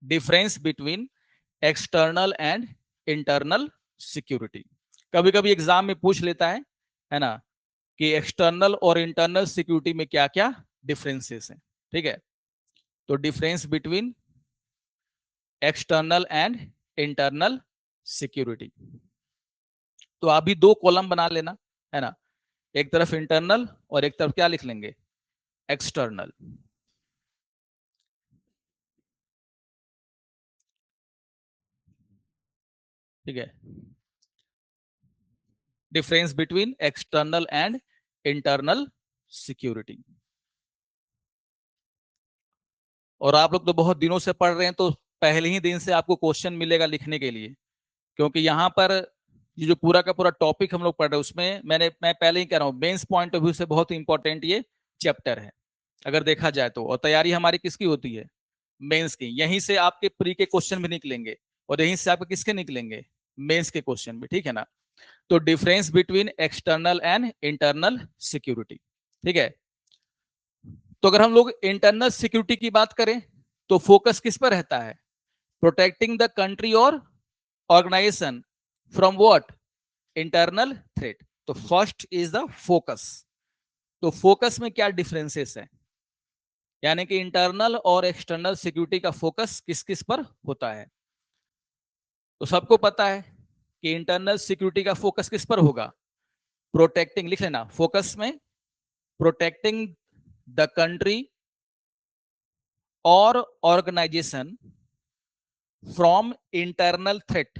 Difference between external and internal security. कभी कभी exam में पूछ लेता है ना, कि एक्सटर्नल और इंटरनल सिक्योरिटी में क्या क्या डिफरेंसेस हैं। ठीक है, तो difference between external and internal security, तो आप भी दो कॉलम बना लेना, है ना, एक तरफ इंटरनल और एक तरफ क्या लिख लेंगे, एक्सटर्नल। ठीक है, difference between external and internal security. और आप लोग तो बहुत दिनों से पढ़ रहे हैं, तो पहले ही दिन से आपको क्वेश्चन मिलेगा लिखने के लिए, क्योंकि यहाँ पर ये जो पूरा का पूरा टॉपिक हम लोग पढ़ रहे हैं उसमें मैं पहले ही कह रहा हूँ, मेंस पॉइंट ऑफ व्यू से बहुत इंपॉर्टेंट ये चैप्टर है अगर देखा जाए तो। और तैयारी हमारी किसकी होती है, मेंस की। यहीं से आपके प्री के क्वेश्चन भी निकलेंगे और यहीं से आपके किसके निकलेंगे, मेंस के क्वेश्चन भी। ठीक है ना, तो difference between external and internal security. ठीक है, तो अगर हम लोग इंटरनल सिक्योरिटी की बात करें तो फोकस किस पर रहता है, प्रोटेक्टिंग द कंट्री और organisation from what, internal threat. तो फर्स्ट इज द फोकस। तो फोकस में क्या डिफरेंसेस है, यानी कि इंटरनल और एक्सटर्नल सिक्योरिटी का फोकस किस किस पर होता है। तो सबको पता है कि इंटरनल सिक्योरिटी का फोकस किस पर होगा, प्रोटेक्टिंग, लिख लेना फोकस में, प्रोटेक्टिंग द कंट्री और ऑर्गेनाइजेशन फ्रॉम इंटरनल थ्रेट।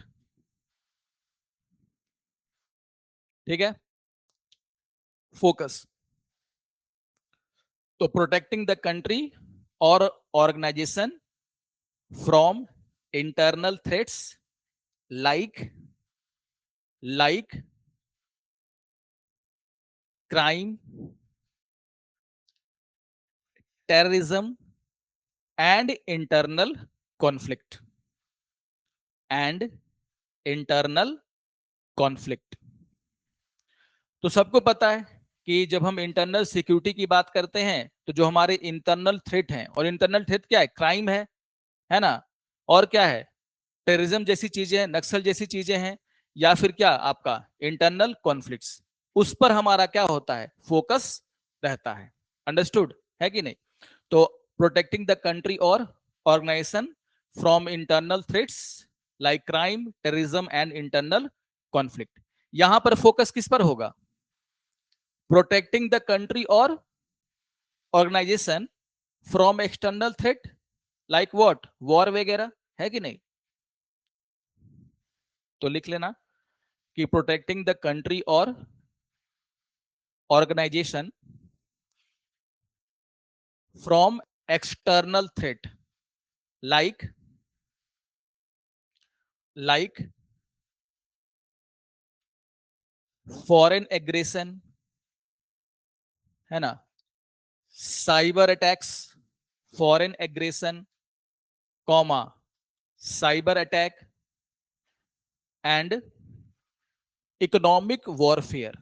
ठीक है, फोकस, तो प्रोटेक्टिंग द कंट्री और organisation from internal threats like crime, terrorism and internal conflict internal conflict. तो सबको पता है कि जब हम इंटरनल सिक्योरिटी की बात करते हैं तो जो हमारे इंटरनल थ्रेट हैं, और इंटरनल थ्रेट क्या है, क्राइम है ना, और क्या है, टेररिज्म जैसी चीजें हैं, नक्सल जैसी चीजें हैं, या फिर क्या आपका इंटरनल कॉन्फ्लिक्ट्स, उस पर हमारा क्या होता है, फोकस रहता है। अंडरस्टूड है कि नहीं। तो प्रोटेक्टिंग द कंट्री और organisation from internal threats like crime, terrorism and internal conflict, यहां पर फोकस किस पर होगा, प्रोटेक्टिंग द कंट्री और organisation from external threat like what, war वगैरह, है कि नहीं। तो लिख लेना कि प्रोटेक्टिंग द कंट्री और organisation from external threat like foreign aggression, है ना, cyber attacks, foreign aggression, comma cyber attack and economic warfare.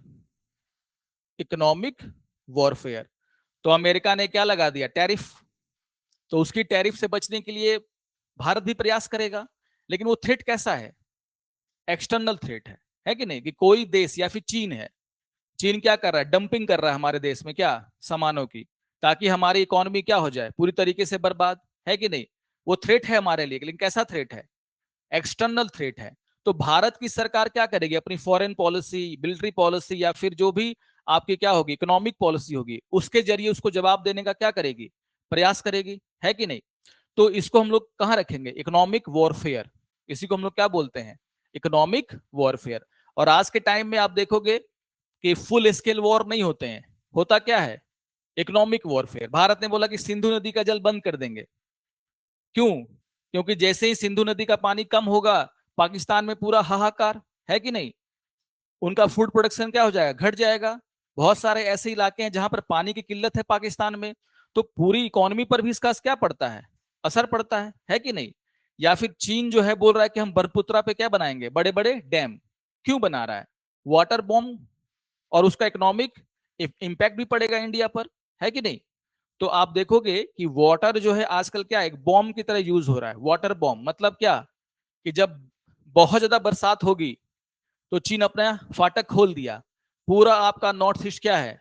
Economic warfare, तो अमेरिका ने क्या लगा दिया, टैरिफ। तो उसकी टैरिफ से बचने के लिए भारत भी प्रयास करेगा, लेकिन वो थ्रेट कैसा है, एक्सटर्नल थ्रेट है कि नहीं, कि कोई देश या फिर चीन है, चीन क्या कर रहा है, डंपिंग कर रहा है हमारे देश में क्या, सामानों की, ताकि हमारी इकोनॉमी क्या हो जाए, पूरी तरीके से बर्बाद, है कि नहीं। वो थ्रेट है हमारे लिए, लेकिन कैसा थ्रेट है, एक्सटर्नल थ्रेट है। तो भारत की सरकार क्या करेगी, अपनी फॉरेन पॉलिसी, मिलिट्री पॉलिसी, या फिर जो भी आपकी क्या होगी, इकोनॉमिक पॉलिसी होगी, उसके जरिए उसको जवाब देने का क्या करेगी, प्रयास करेगी, है कि नहीं। तो इसको हम लोग कहां रखेंगे, इकोनॉमिक वॉरफेयर, इसी को हम लोग क्या बोलते हैं, इकोनॉमिक वॉरफेयर। और आज के टाइम में आप देखोगे कि फुल स्केल वॉर नहीं होते हैं, होता क्या है, इकोनॉमिक वॉरफेयर। भारत ने बोला कि सिंधु नदी का जल बंद कर देंगे, क्यों, क्योंकि जैसे ही सिंधु नदी का पानी कम होगा, पाकिस्तान में पूरा हाहाकार, है कि नहीं, उनका फूड प्रोडक्शन क्या हो जाएगा, घट जाएगा। बहुत सारे ऐसे इलाके हैं जहां पर पानी की किल्लत है पाकिस्तान में, तो पूरी इकोनॉमी पर भी इसका क्या पड़ता है, असर पड़ता है कि नहीं। या फिर चीन जो है बोल रहा है कि हम बरपुत्रा पे क्या बनाएंगे, बड़े बड़े डैम, क्यों बना रहा है, वाटर बॉम्ब, और उसका इकोनॉमिक इंपैक्ट भी पड़ेगा इंडिया पर, है कि नहीं। तो आप देखोगे कि वाटर जो है आजकल क्या एक बॉम्ब की तरह यूज हो रहा है। वाटर बॉम्ब मतलब क्या, कि जब बहुत ज्यादा बरसात होगी तो चीन अपना फाटक खोल दिया, पूरा आपका नॉर्थ ईस्ट क्या है,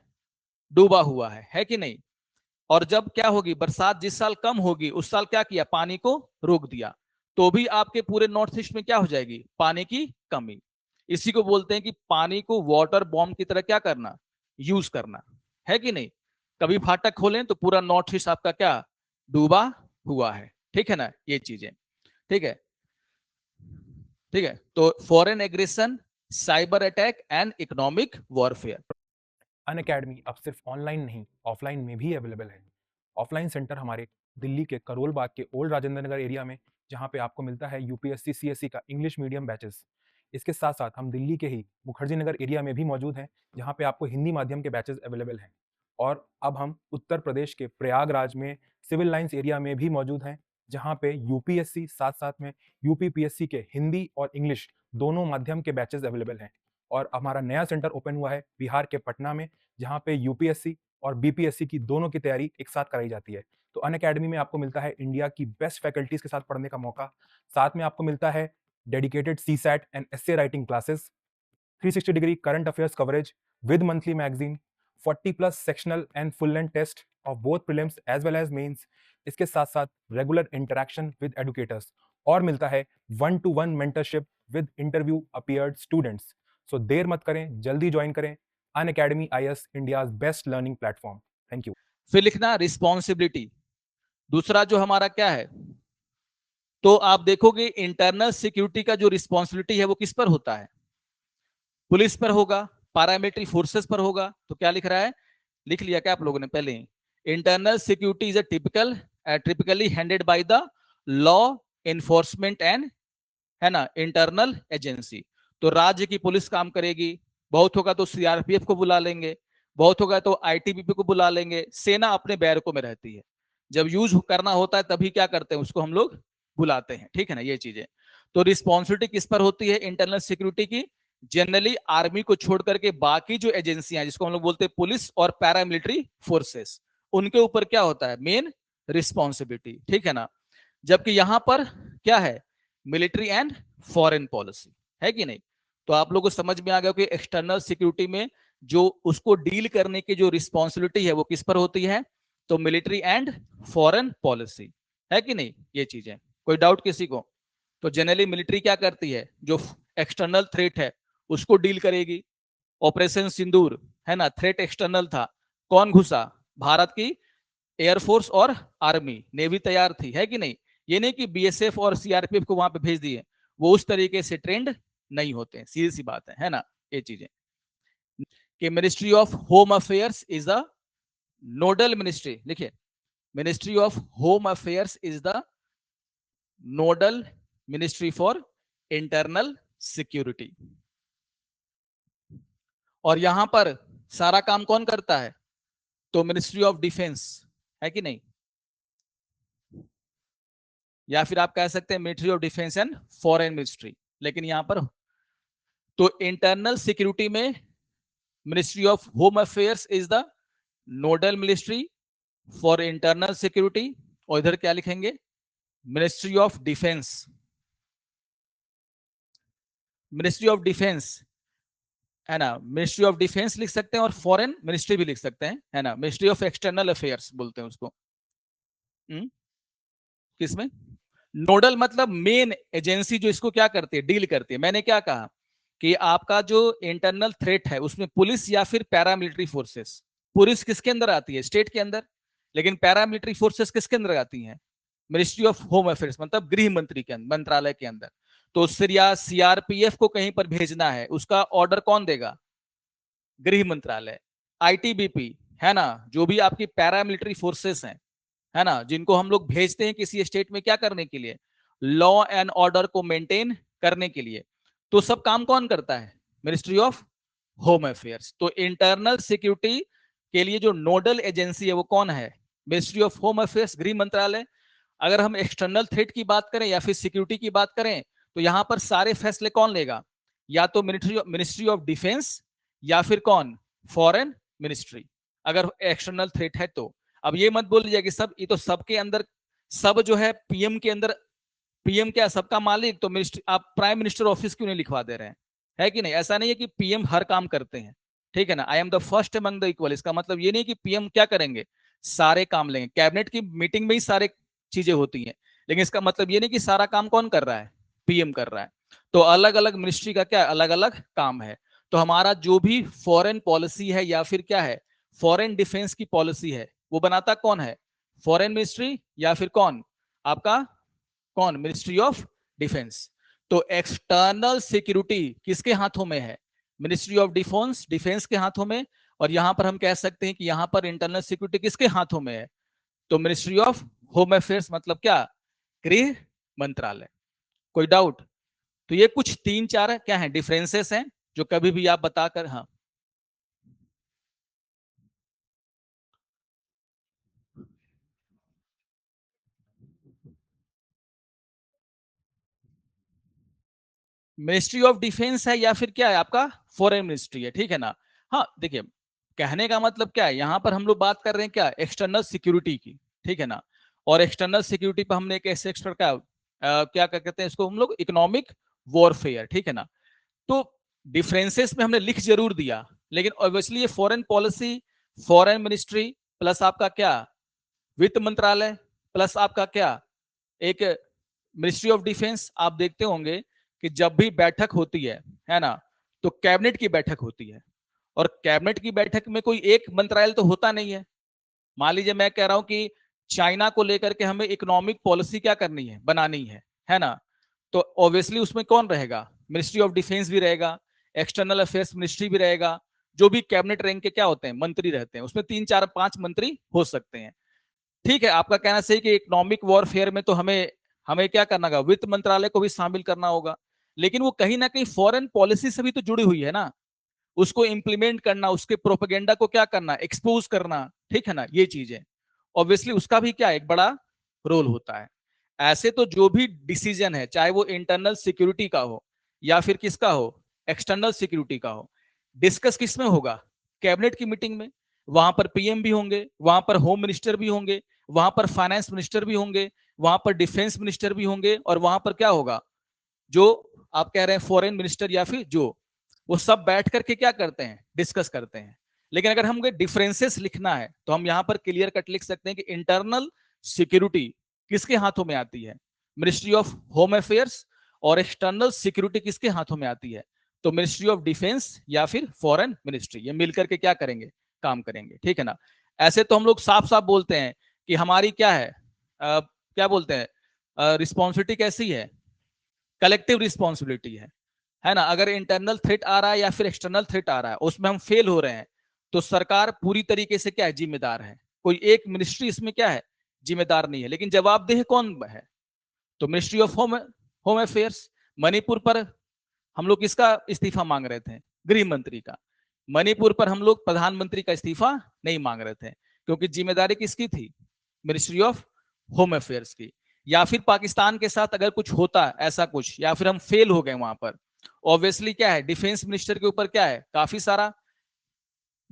डूबा हुआ है कि नहीं। और जब क्या होगी, बरसात जिस साल कम होगी उस साल क्या किया, पानी को रोक दिया, तो भी आपके पूरे नॉर्थ ईस्ट में क्या हो जाएगी, पानी की कमी। इसी को बोलते हैं कि पानी को वाटर बॉम्ब की तरह क्या करना, यूज करना, है कि नहीं। कभी फाटक खोलें तो पूरा नॉर्थ ईस्ट आपका क्या, डूबा हुआ है। ठीक है ना, ये चीजें। ठीक है, ठीक है। तो foreign aggression, cyber attack and economic warfare. Unacademy अब सिर्फ ऑनलाइन नहीं, ऑफलाइन में भी अवेलेबल है। ऑफलाइन सेंटर हमारे दिल्ली के करोल बाग के ओल्ड राजेंद्र नगर एरिया में, जहाँ पे आपको मिलता है यूपीएससी सीएससी का इंग्लिश मीडियम बैचेस। इसके साथ साथ हम दिल्ली के ही मुखर्जी नगर एरिया में भी मौजूद हैं, जहाँ पे आपको हिंदी माध्यम के बैचेस अवेलेबल हैं। और अब हम उत्तर प्रदेश के प्रयागराज में सिविल लाइंस एरिया में भी मौजूद हैं, जहाँ पे यूपीएससी साथ साथ में यूपीपीएससी के हिंदी और इंग्लिश दोनों माध्यम के बैचेस अवेलेबल हैं। और हमारा नया सेंटर ओपन हुआ है बिहार के पटना में, जहाँ पे यूपीएससी और बीपीएससी की दोनों की तैयारी एक साथ कराई जाती है। तो अनअकैडमी में आपको मिलता है इंडिया की बेस्ट फैकल्टीज के साथ पढ़ने का मौका। साथ में आपको मिलता है dedicated CSAT and essay writing classes, 360 degree current affairs coverage with monthly magazine, 40+ sectional and full length test of both prelims as well as mains. इसके साथ साथ रेगुलर इंटरेक्शन विद एडुकेटर्स, और मिलता है 1-to-1 mentorship with interview appeared students. So देर मत करें, जल्दी ज्वाइन करें Unacademy IAS, India's best learning platform. Thank you. फिर लिखना रिस्पॉन्सिबिलिटी। दूसरा जो हमारा क्या है, तो आप देखोगे इंटरनल सिक्योरिटी का जो रिस्पॉन्सिबिलिटी है वो किस पर होता है, पुलिस पर होगा, पैरामिलिट्री फोर्सेस पर होगा। तो क्या लिख रहा है, लिख लिया क्या आप लोगों ने पहले, internal security is typically handed by the law enforcement and, है ना, इंटरनल एजेंसी। तो राज्य की पुलिस काम करेगी, बहुत होगा तो सीआरपीएफ को बुला लेंगे, बहुत होगा तो आईटीबीपी को बुला लेंगे। सेना अपने बैरकों में रहती है, जब यूज करना होता है तभी क्या करते हैं, उसको हम लोग बुलाते हैं। ठीक है ना, ये चीजें। तो रिस्पॉन्सिबिलिटी किस पर होती है इंटरनल सिक्योरिटी की, जनरली आर्मी को छोड़ करके बाकी जो एजेंसियां हैं जिसको हम लोग बोलते हैं पुलिस और पैरामिलिट्री फोर्सेस, उनके ऊपर क्या होता है, मेन रिस्पॉन्सिबिलिटी। ठीक है ना। जबकि यहां पर क्या है, मिलिट्री एंड फॉरेन पॉलिसी, है कि नहीं। तो आप लोगों को समझ में आ गया कि एक्सटर्नल सिक्योरिटी में जो उसको डील करने की जो रिस्पॉन्सिबिलिटी है वो किस पर होती है, तो मिलिट्री एंड फॉरेन पॉलिसी, है कि नहीं, ये चीजें। कोई डाउट किसी को। तो जनरली मिलिट्री क्या करती है, जो एक्सटर्नल थ्रेट है उसको डील करेगी। ऑपरेशन सिंदूर, है ना, थ्रेट एक्सटर्नल था, कौन घुसा, भारत की एयरफोर्स और आर्मी, नेवी तैयार थी, है कि नहीं। ये नहीं कि बीएसएफ और सीआरपीएफ को वहां पे भेज दिए, वो उस तरीके से ट्रेंड नहीं होते हैं, सीधी सी बात है ना, ये चीजें। कि ministry of home affairs is the nodal ministry, लिखिए, ministry of home affairs is the nodal ministry for internal security. और यहां पर सारा काम कौन करता है, तो मिनिस्ट्री ऑफ डिफेंस, है कि नहीं, या फिर आप कह सकते हैं military of defence and foreign ministry. लेकिन यहां पर तो इंटरनल सिक्योरिटी में ministry of home affairs is the nodal ministry for internal security, और इधर क्या लिखेंगे, ministry of defence, ministry of defence, है ना, मिनिस्ट्री ऑफ डिफेंस लिख सकते हैं और फॉरेन मिनिस्ट्री भी लिख सकते हैं, है ना, मिनिस्ट्री ऑफ एक्सटर्नल अफेयर्स बोलते हैं उसको। किसमें, नोडल मतलब मेन एजेंसी जो इसको क्या करती है, डील करती है। मैंने क्या कहा कि आपका जो इंटरनल थ्रेट है उसमें पुलिस या फिर पैरामिलिट्री फोर्सेस, पुलिस किसके अंदर आती है, स्टेट के अंदर, लेकिन पैरामिलिट्री फोर्सेस किसके अंदर आती हैं, मिनिस्ट्री ऑफ होम अफेयर्स, मतलब गृह मंत्री के मंत्रालय के अंदर। तो सीआरपीएफ को कहीं पर भेजना है, उसका ऑर्डर कौन देगा, गृह मंत्रालय। आईटीबीपी, है ना, जो भी आपकी पैरामिलिट्री फोर्सेस हैं, है ना, जिनको हम लोग भेजते हैं किसी स्टेट में क्या करने के लिए, लॉ एंड ऑर्डर को मेंटेन करने के लिए, तो सब काम कौन करता है, मिनिस्ट्री ऑफ होम अफेयर्स। तो इंटरनल सिक्योरिटी के लिए जो नोडल एजेंसी है वो कौन है, मिनिस्ट्री ऑफ होम अफेयर्स, गृह मंत्रालय। अगर हम एक्सटर्नल थ्रेट की बात करें या फिर सिक्योरिटी की बात करें, तो यहां पर सारे फैसले कौन लेगा, या तो मिनिस्ट्री ऑफ डिफेंस या फिर कौन, फॉरेन मिनिस्ट्री, अगर एक्सटर्नल थ्रेट है तो। अब ये मत बोल लीजिए कि सब, ये तो सबके अंदर, सब जो है पीएम के अंदर, पीएम क्या सबका मालिक, तो मिनिस्टर, आप प्राइम मिनिस्टर ऑफिस क्यों नहीं लिखवा दे रहे हैं? है कि नहीं? ऐसा नहीं है कि पीएम हर काम करते हैं, ठीक है ना। I am the first among the equal, इसका मतलब ये नहीं कि पीएम क्या करेंगे, सारे काम लेंगे। कैबिनेट की मीटिंग में ही सारे चीजें होती हैं, लेकिन इसका मतलब ये नहीं कि सारा काम कौन कर रहा है, पीएम कर रहा है। तो अलग अलग मिनिस्ट्री का क्या अलग अलग काम है। तो हमारा जो भी फॉरेन पॉलिसी है या फिर क्या है फॉरेन डिफेंस की पॉलिसी है, वो बनाता कौन है? फॉरेन मिनिस्ट्री या फिर कौन आपका, कौन? Ministry of defence. तो एक्सटर्नल सिक्योरिटी किसके हाथों में है? मिनिस्ट्री ऑफ डिफेंस, डिफेंस के हाथों में। और यहां पर हम कह सकते हैं कि यहां पर इंटरनल सिक्योरिटी किसके हाथों में है? तो मिनिस्ट्री ऑफ होम अफेयर्स, मतलब क्या, गृह मंत्रालय। कोई डाउट? तो ये कुछ 3-4 क्या है डिफरेंसेस हैं, जो कभी भी आप बताकर, हाँ। मिनिस्ट्री ऑफ डिफेंस है या फिर क्या है आपका फॉरेन मिनिस्ट्री है, ठीक है ना। हाँ देखिए, कहने का मतलब क्या है, यहां पर हम लोग बात कर रहे हैं क्या, एक्सटर्नल सिक्योरिटी की, ठीक है ना। और एक्सटर्नल सिक्योरिटी पर हमने एक ऐसे एक्सपर्ट का क्या कहते हैं इसको हम लोग, इकोनॉमिक वॉरफेयर, ठीक है ना। तो डिफरेंसेस में हमने लिख जरूर दिया, लेकिन ऑब्वियसली ये foreign policy, foreign ministry plus आपका क्या, वित्त मंत्रालय, प्लस आपका क्या, एक मिनिस्ट्री ऑफ डिफेंस। आप देखते होंगे कि जब भी बैठक होती है ना, तो कैबिनेट की बैठक होती है। और कैबिनेट की बैठक में कोई एक मंत्रालय तो होता नहीं है। मान लीजिए मैं कह रहा हूं कि चाइना को लेकर के हमें इकोनॉमिक पॉलिसी क्या करनी है, बनानी है ना। तो ऑब्वियसली उसमें कौन रहेगा, मिनिस्ट्री ऑफ डिफेंस भी रहेगा, एक्सटर्नल अफेयर्स मिनिस्ट्री भी रहेगा। जो भी कैबिनेट रैंक के क्या होते हैं, मंत्री रहते हैं, उसमें 3-4-5 मंत्री हो सकते हैं। ठीक है, आपका कहना सही कि इकोनॉमिक वॉरफेयर में तो हमें हमें क्या करना होगा, वित्त मंत्रालय को भी शामिल करना होगा। लेकिन वो कहीं ना कहीं फॉरेन पॉलिसी से भी तो जुड़ी हुई है ना, उसको इंप्लीमेंट करना, उसके प्रोपेगेंडा को क्या करना, एक्सपोज करना, ठीक है ना, ये चीजें ऑब्वियसली उसका भी क्या एक बड़ा रोल होता है। ऐसे तो जो भी डिसीजन है, चाहे वो इंटरनल सिक्योरिटी का हो या फिर किसका हो, एक्सटर्नल सिक्योरिटी का हो, डिस्कस किस में होगा, कैबिनेट की मीटिंग में। वहां पर पीएम भी होंगे, वहां पर होम मिनिस्टर भी होंगे, वहां पर फाइनेंस मिनिस्टर भी होंगे, वहां पर डिफेंस मिनिस्टर भी होंगे, और वहां पर क्या होगा, जो आप कह रहे हैं फॉरेन मिनिस्टर या फिर जो, वो सब बैठ करके क्या करते हैं, डिस्कस करते हैं। लेकिन अगर हमको डिफरेंसेस लिखना है तो हम यहां पर क्लियर कट लिख सकते हैं कि इंटरनल सिक्योरिटी किसके हाथों में आती है, मिनिस्ट्री ऑफ होम अफेयर्स। और एक्सटर्नल सिक्योरिटी किसके हाथों में आती है, तो मिनिस्ट्री ऑफ डिफेंस या फिर फॉरेन मिनिस्ट्री। ये मिलकर के क्या करेंगे, काम करेंगे, ठीक है ना। ऐसे तो हम लोग साफ साफ बोलते हैं कि हमारी क्या है, क्या बोलते हैं, रिस्पॉन्सिबिलिटी कैसी है, कलेक्टिव रिस्पॉन्सिबिलिटी है ना। अगर इंटरनल थ्रेट आ रहा है या फिर एक्सटर्नल थ्रेट आ रहा है, उसमें हम फेल हो रहे हैं, तो सरकार पूरी तरीके से क्या है, जिम्मेदार है। कोई एक मिनिस्ट्री इसमें क्या है, जिम्मेदार नहीं है। लेकिन जवाबदेह कौन है, तो ministry of home home affairs. Manipur पर हम लोग किसका इस्तीफा मांग रहे थे, गृह मंत्री का। मणिपुर पर हम लोग प्रधानमंत्री का इस्तीफा नहीं मांग रहे थे, क्योंकि जिम्मेदारी किसकी थी, मिनिस्ट्री ऑफ होम अफेयर्स की। या फिर पाकिस्तान के साथ अगर कुछ होता ऐसा कुछ, या फिर हम फेल हो गए वहां पर, ऑब्वियसली क्या है, डिफेंस मिनिस्टर के ऊपर क्या है, काफी सारा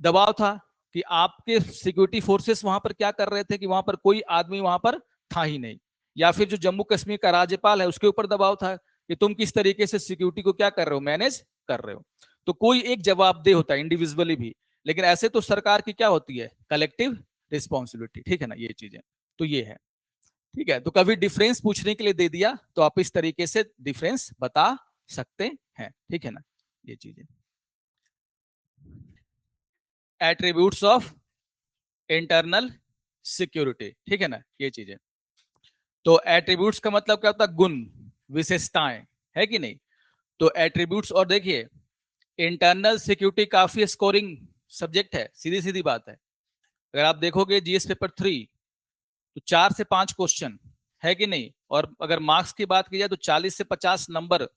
दबाव था कि आपके सिक्योरिटी फोर्सेस वहां पर क्या कर रहे थे, कि वहां पर कोई आदमी वहां पर था ही नहीं। या फिर जो जम्मू कश्मीर का राज्यपाल है, उसके ऊपर दबाव था कि तुम किस तरीके से सिक्योरिटी को क्या कर रहे हो, मैनेज कर रहे हो। तो कोई एक जवाबदेह होता है इंडिविजुअली भी, लेकिन ऐसे तो सरकार की क्या होती है, कलेक्टिव रिस्पॉन्सिबिलिटी, ठीक है ना, ये चीजें। तो ये है, ठीक है। तो कभी डिफरेंस पूछने के लिए दे दिया तो आप इस तरीके से डिफरेंस बता सकते हैं, ठीक है ना, ये चीजें। एट्रीब्यूट्स ऑफ इंटरनल सिक्योरिटी, ठीक है ना, ये चीजें। तो एट्रीब्यूट्स का मतलब क्या होता है, गुण, विशेषताएं, है कि नहीं। तो एट्रीब्यूट्स, और देखिए इंटरनल सिक्योरिटी काफी स्कोरिंग सब्जेक्ट है, सीधी सीधी बात है। अगर आप देखोगे जीएस पेपर 3, तो 4 से 5 क्वेश्चन, है कि नहीं। और अगर मार्क्स की बात की जाए तो 40 से 50 नंबर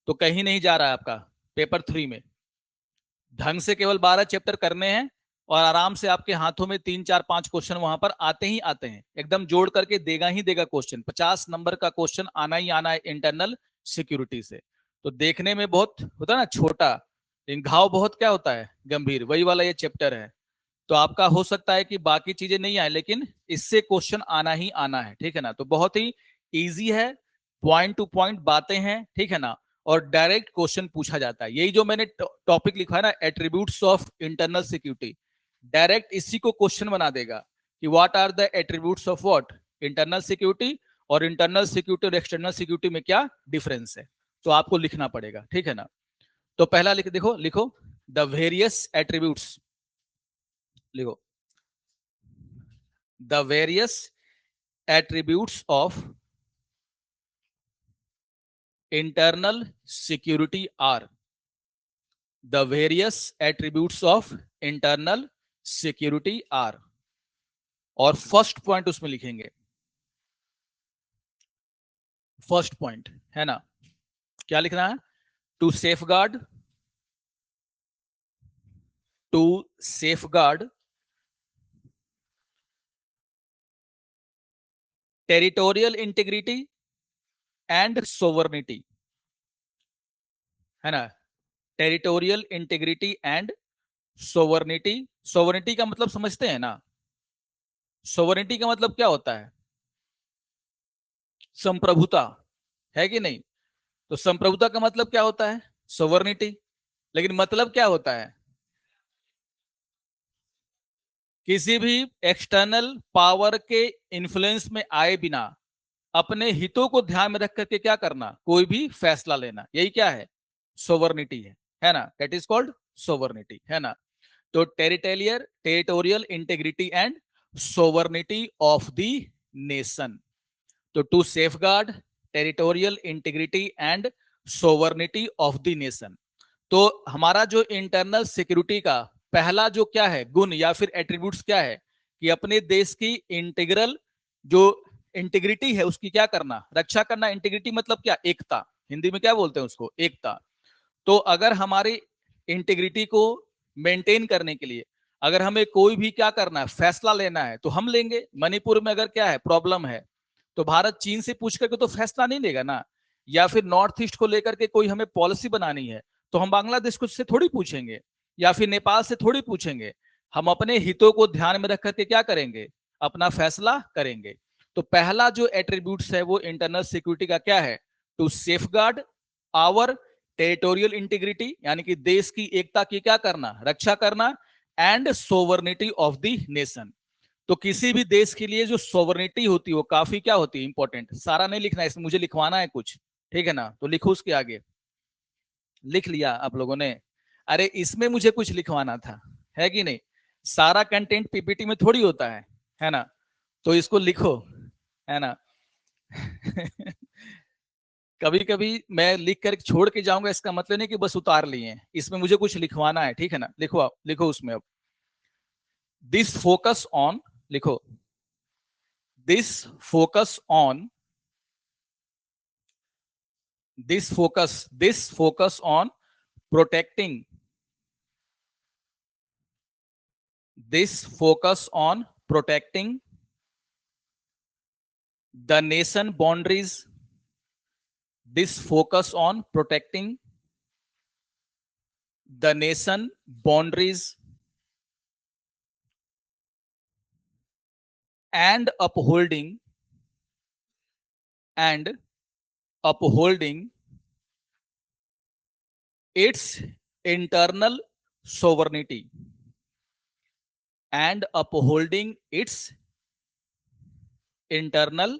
तो कहीं नहीं जा रहा है आपका पेपर 3 में। ढंग से केवल 12 चैप्टर करने हैं, और आराम से आपके हाथों में 3-4-5 क्वेश्चन वहां पर आते ही आते हैं, एकदम जोड़ करके देगा ही देगा क्वेश्चन। 50 नंबर का क्वेश्चन आना ही आना है इंटरनल सिक्योरिटी से। तो देखने में बहुत होता है ना छोटा, लेकिन घाव बहुत क्या होता है, गंभीर। वही वाला ये चैप्टर है। तो आपका हो सकता है कि बाकी चीजें नहीं आए, लेकिन इससे क्वेश्चन आना ही आना है, ठीक है ना। तो बहुत ही इजी है, पॉइंट टू पॉइंट बातें हैं, ठीक है ना, और डायरेक्ट क्वेश्चन पूछा जाता है। यही जो मैंने टॉपिक लिखा है ना, attributes of internal security, direct इसी को क्वेश्चन बना देगा कि what are the attributes of what internal security, और इंटरनल सिक्योरिटी और एक्सटर्नल सिक्योरिटी में क्या डिफरेंस है, तो आपको लिखना पड़ेगा, ठीक है ना। तो पहला देखो, लिखो द वेरियस एट्रीब्यूट्स, लिखो the various attributes of internal security are, the various attributes of internal security are, और फर्स्ट पॉइंट उसमें लिखेंगे, फर्स्ट पॉइंट है ना, क्या लिखना है, to safeguard, to safeguard territorial integrity and sovereignty, है ना, territorial integrity and sovereignty. Sovereignty का मतलब समझते हैं ना, सोवर्निटी का मतलब क्या होता है, संप्रभुता, है कि नहीं। तो संप्रभुता का मतलब क्या होता है, सोवर्निटी, लेकिन मतलब क्या होता है, किसी भी एक्सटर्नल पावर के इन्फ्लुएंस में आए बिना अपने हितों को ध्यान में रख करके क्या करना, कोई भी फैसला लेना, यही क्या है, सोवर्निटी है ना, दैट इज कॉल्ड सोवर्निटी, है ना। तो territorial integrity and sovereignty of the nation, तो to safeguard territorial integrity and sovereignty of the nation. तो हमारा जो इंटरनल सिक्योरिटी का पहला जो क्या है गुण या फिर एट्रीब्यूट्स क्या है, कि अपने देश की इंटीग्रल जो इंटीग्रिटी है उसकी क्या करना, रक्षा करना। इंटीग्रिटी मतलब क्या, एकता, हिंदी में क्या बोलते हैं उसको, एकता। तो अगर हमारी इंटीग्रिटी को मेंटेन करने के लिए अगर हमें कोई भी क्या करना है, फैसला लेना है, तो हम लेंगे। मणिपुर में अगर क्या है, प्रॉब्लम है, तो भारत चीन से पूछ करके तो फैसला नहीं लेगा ना। या फिर नॉर्थ ईस्ट को लेकर के कोई हमें पॉलिसी बनानी है, तो हम बांग्लादेश को से थोड़ी पूछेंगे, या फिर नेपाल से थोड़ी पूछेंगे। हम अपने हितों को ध्यान में रख करके क्या करेंगे, अपना फैसला करेंगे। तो पहला जो एट्रीब्यूट्स है वो इंटरनल सिक्योरिटी का क्या है, to safeguard our territorial integrity, यानी कि देश की एकता की क्या करना, रक्षा करना, and sovereignty of the nation. तो किसी भी देश के लिए जो सोवर्निटी होती है वो काफी क्या होती है, इंपॉर्टेंट। सारा नहीं लिखना है इसमें, मुझे लिखवाना है कुछ, ठीक है ना, तो लिखो उसके आगे। लिख लिया आप लोगों ने, अरे इसमें मुझे कुछ लिखवाना था, है कि नहीं। सारा कंटेंट पीपीटी में थोड़ी होता है ना, तो इसको लिखो, है ना। कभी कभी मैं लिख कर छोड़ के जाऊंगा, इसका मतलब नहीं कि बस उतार लिए, इसमें मुझे कुछ लिखवाना है, ठीक है ना। लिखो आप, लिखो उसमें अब, दिस फोकस ऑन, लिखो this focus on, this focus on protecting, this focus on protecting the nation boundaries, this focus on protecting the nation boundaries and and upholding its internal sovereignty, and upholding its internal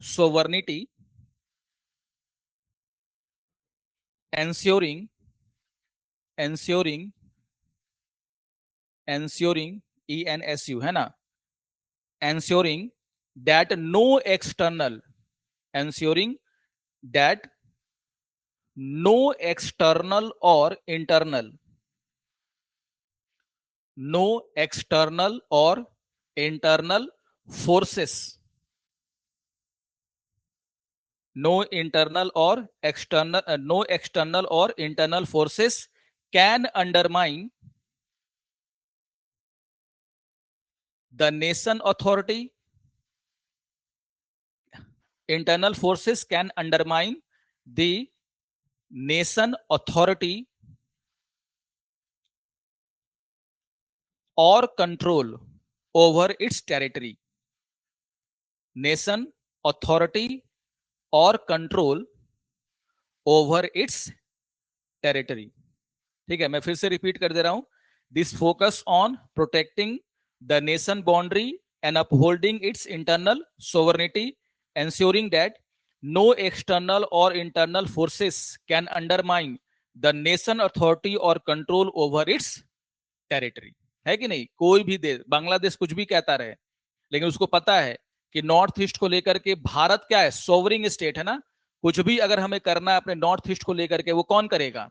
sovereignty, ensuring ensuring ensuring ENSU, है ना, ensuring that no external, ensuring that no external or internal, no external or internal forces, no internal or external no external or internal forces can undermine the nation authority, internal forces can undermine the nation authority और control over it's territory. Nation, authority और control over it's territory. ठीक है, मैं फिर से repeat कर दे रहा हूं। This focus on protecting the nation boundary and upholding it's internal sovereignty, ensuring that no external or internal forces can undermine the nation authority or control over its territory। है कि नहीं? कोई भी देश, बांग्लादेश कुछ भी कहता रहे, लेकिन उसको पता है कि नॉर्थ ईस्ट को लेकर के भारत क्या है, सोवरिंग स्टेट है ना। कुछ भी अगर हमें करना है अपने नॉर्थ ईस्ट को लेकर के, वो कौन करेगा?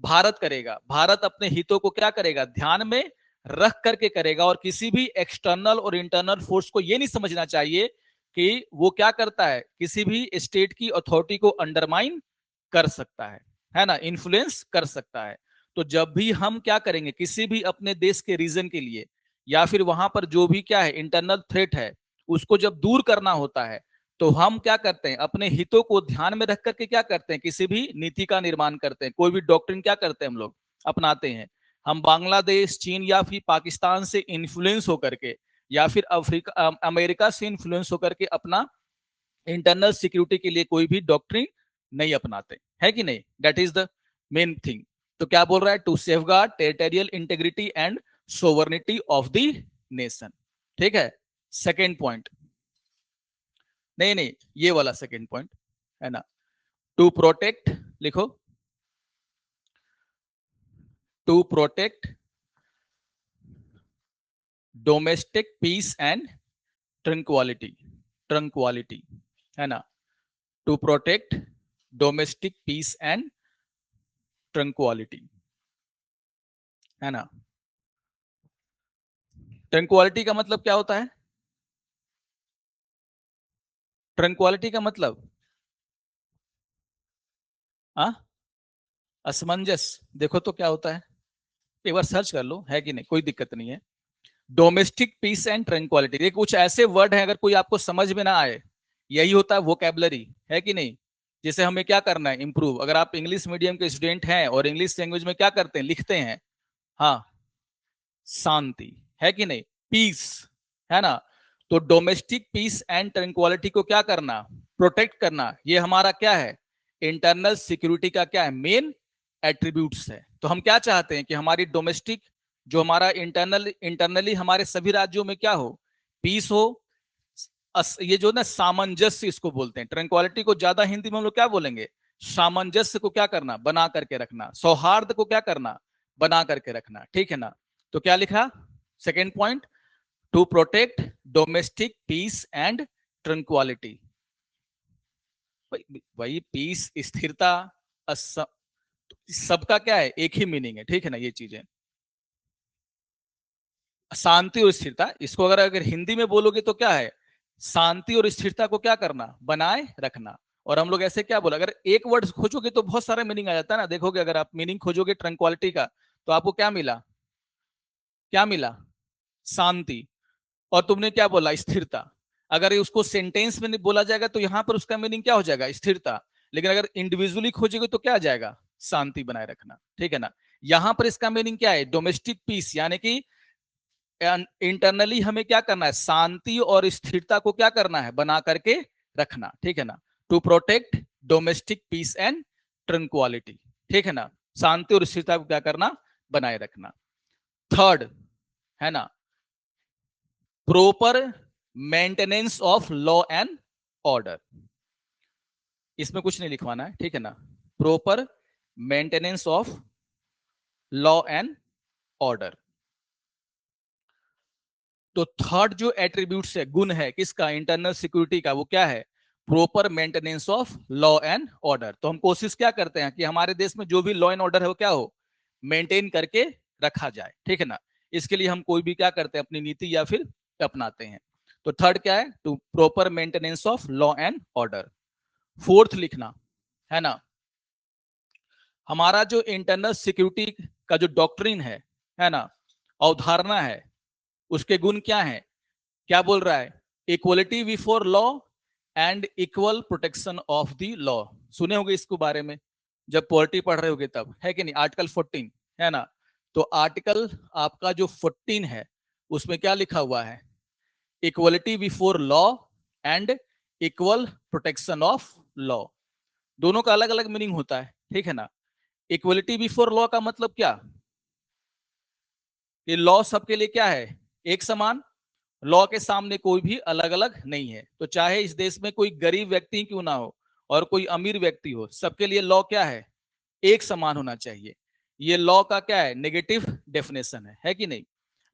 भारत करेगा। भारत अपने हितों को क्या करेगा? ध्यान में रख करके करेगा। और किसी भी एक्सटर्नल और इंटरनल फोर्स को ये नहीं समझना चाहिए कि वो क्या करता है, किसी भी स्टेट की अथॉरिटी को अंडरमाइन कर सकता है ना, इन्फ्लुएंस कर सकता है। तो जब भी हम क्या करेंगे, किसी भी अपने देश के रीजन के लिए, या फिर वहां पर जो भी क्या है इंटरनल थ्रेट है, उसको जब दूर करना होता है, तो हम क्या करते हैं, अपने हितों को ध्यान में रख करके क्या करते हैं, किसी भी नीति का निर्माण करते हैं, कोई भी डॉक्ट्रिन क्या करते हैं हम लोग, अपनाते हैं। हम बांग्लादेश, चीन या फिर पाकिस्तान से इन्फ्लुएंस होकर के, या फिर अफ्रीका, अमेरिका से इन्फ्लुएंस होकर के अपना इंटरनल सिक्योरिटी के लिए कोई भी डॉक्ट्रिन नहीं अपनाते, है कि नहीं? That is the main thing. तो क्या बोल रहा है? To safeguard territorial integrity and sovereignty of the nation. ठीक है, सेकेंड पॉइंट, नहीं नहीं, ये वाला सेकेंड पॉइंट है ना। टू प्रोटेक्ट, लिखो, to protect domestic peace and tranquillity, tranquillity है ना। To protect domestic peace and tranquillity है ना। ट्रंक्वालिटी का मतलब क्या होता है? ट्रंक्वालिटी का मतलब असमंजस। देखो तो क्या होता है, एक बार सर्च कर लो, है कि नहीं, कोई दिक्कत नहीं है। डोमेस्टिक पीस एंड ट्रंक्वालिटी, ये कुछ ऐसे वर्ड हैं, अगर कोई आपको समझ में ना आए, यही होता है वोकैबुलरी, है कि नहीं। जैसे हमें क्या करना है, इंप्रूव। अगर आप इंग्लिश मीडियम के स्टूडेंट हैं और इंग्लिश लैंग्वेज में क्या करते हैं, लिखते हैं, हाँ, शांति, है कि नहीं, पीस, है ना। तो डोमेस्टिक पीस एंड ट्रंक्वालिटी को क्या करना, प्रोटेक्ट करना, ये हमारा क्या है, इंटरनल सिक्योरिटी का क्या है, मेन एट्रीब्यूट्स है। तो हम क्या चाहते हैं कि हमारी डोमेस्टिक, जो हमारा इंटरनली हमारे सभी राज्यों में क्या हो, पीस हो। ये जो ना सामंजस्य इसको बोलते हैं, ट्रंक्वालिटी को ज्यादा हिंदी में हम लोग क्या बोलेंगे, सामंजस्य को क्या करना, बना करके रखना, सौहार्द को क्या करना, बना करके रखना, ठीक है ना। तो क्या लिखा second point, to protect domestic peace and tranquillity. वही पीस, स्थिरता, सबका क्या है, एक ही मीनिंग है, ठीक है ना, ये चीजें। शांति और स्थिरता, इसको अगर हिंदी में बोलोगे तो क्या है, शांति और स्थिरता को क्या करना, बनाए रखना। और हम लोग ऐसे क्या बोला, अगर एक वर्ड खोजोगे तो बहुत सारा मीनिंग आ जाता है ना। देखोगे अगर आप मीनिंग खोजोगे ट्रंक्वालिटी का, तो आपको क्या मिला, क्या मिला, शांति। और तुमने क्या बोला, स्थिरता। अगर उसको सेंटेंस में नहीं बोला जाएगा तो यहां पर उसका मीनिंग क्या हो जाएगा, स्थिरता। लेकिन अगर इंडिविजुअली खोजेगे तो क्या आ जाएगा, शांति बनाए रखना, ठीक है ना। यहां पर इसका मीनिंग क्या है, डोमेस्टिक पीस, यानी कि इंटरनली हमें क्या करना है, शांति और स्थिरता को क्या करना है, बना करके रखना, ठीक है ना। To protect domestic peace and tranquillity, ठीक है ना, शांति और स्थिरता को क्या करना, बनाए रखना। थर्ड है ना, proper maintenance of law and order. इसमें कुछ नहीं लिखवाना है, ठीक है ना। Proper maintenance of law and order. तो थर्ड जो एट्रीब्यूट्स है, गुण है किसका, इंटरनल सिक्योरिटी का, वो क्या है, proper maintenance of law and order. तो हम कोशिश क्या करते हैं कि हमारे देश में जो भी लॉ एंड ऑर्डर है वो क्या हो, मेंटेन करके रखा जाए, ठीक है ना। इसके लिए हम कोई भी क्या करते हैं, अपनी नीति या फिर अपनाते हैं। तो थर्ड क्या है, to proper maintenance of law and order. Fourth लिखना है ना, हमारा जो इंटरनल सिक्योरिटी का जो डॉक्ट्रिन है ना, अवधारणा है, उसके गुण क्या है, क्या बोल रहा है, equality before law and equal protection of the law. सुने होंगे इसको बारे में, जब पॉलिटी पढ़ रहे होगे तब, है कि नहीं, आर्टिकल 14 है ना। तो आर्टिकल आपका जो 14 है उसमें क्या लिखा हुआ है, equality before law and equal protection of law. दोनों का अलग अलग मीनिंग होता है, ठीक है ना। इक्वलिटी बिफोर लॉ का मतलब क्या, ये लॉ सबके लिए क्या है, एक समान, लॉ के सामने कोई भी अलग अलग नहीं है। तो चाहे इस देश में कोई गरीब व्यक्ति क्यों ना हो और कोई अमीर व्यक्ति हो, सबके लिए लॉ क्या है, एक समान होना चाहिए। ये लॉ का क्या है, नेगेटिव डेफिनेशन है कि नहीं।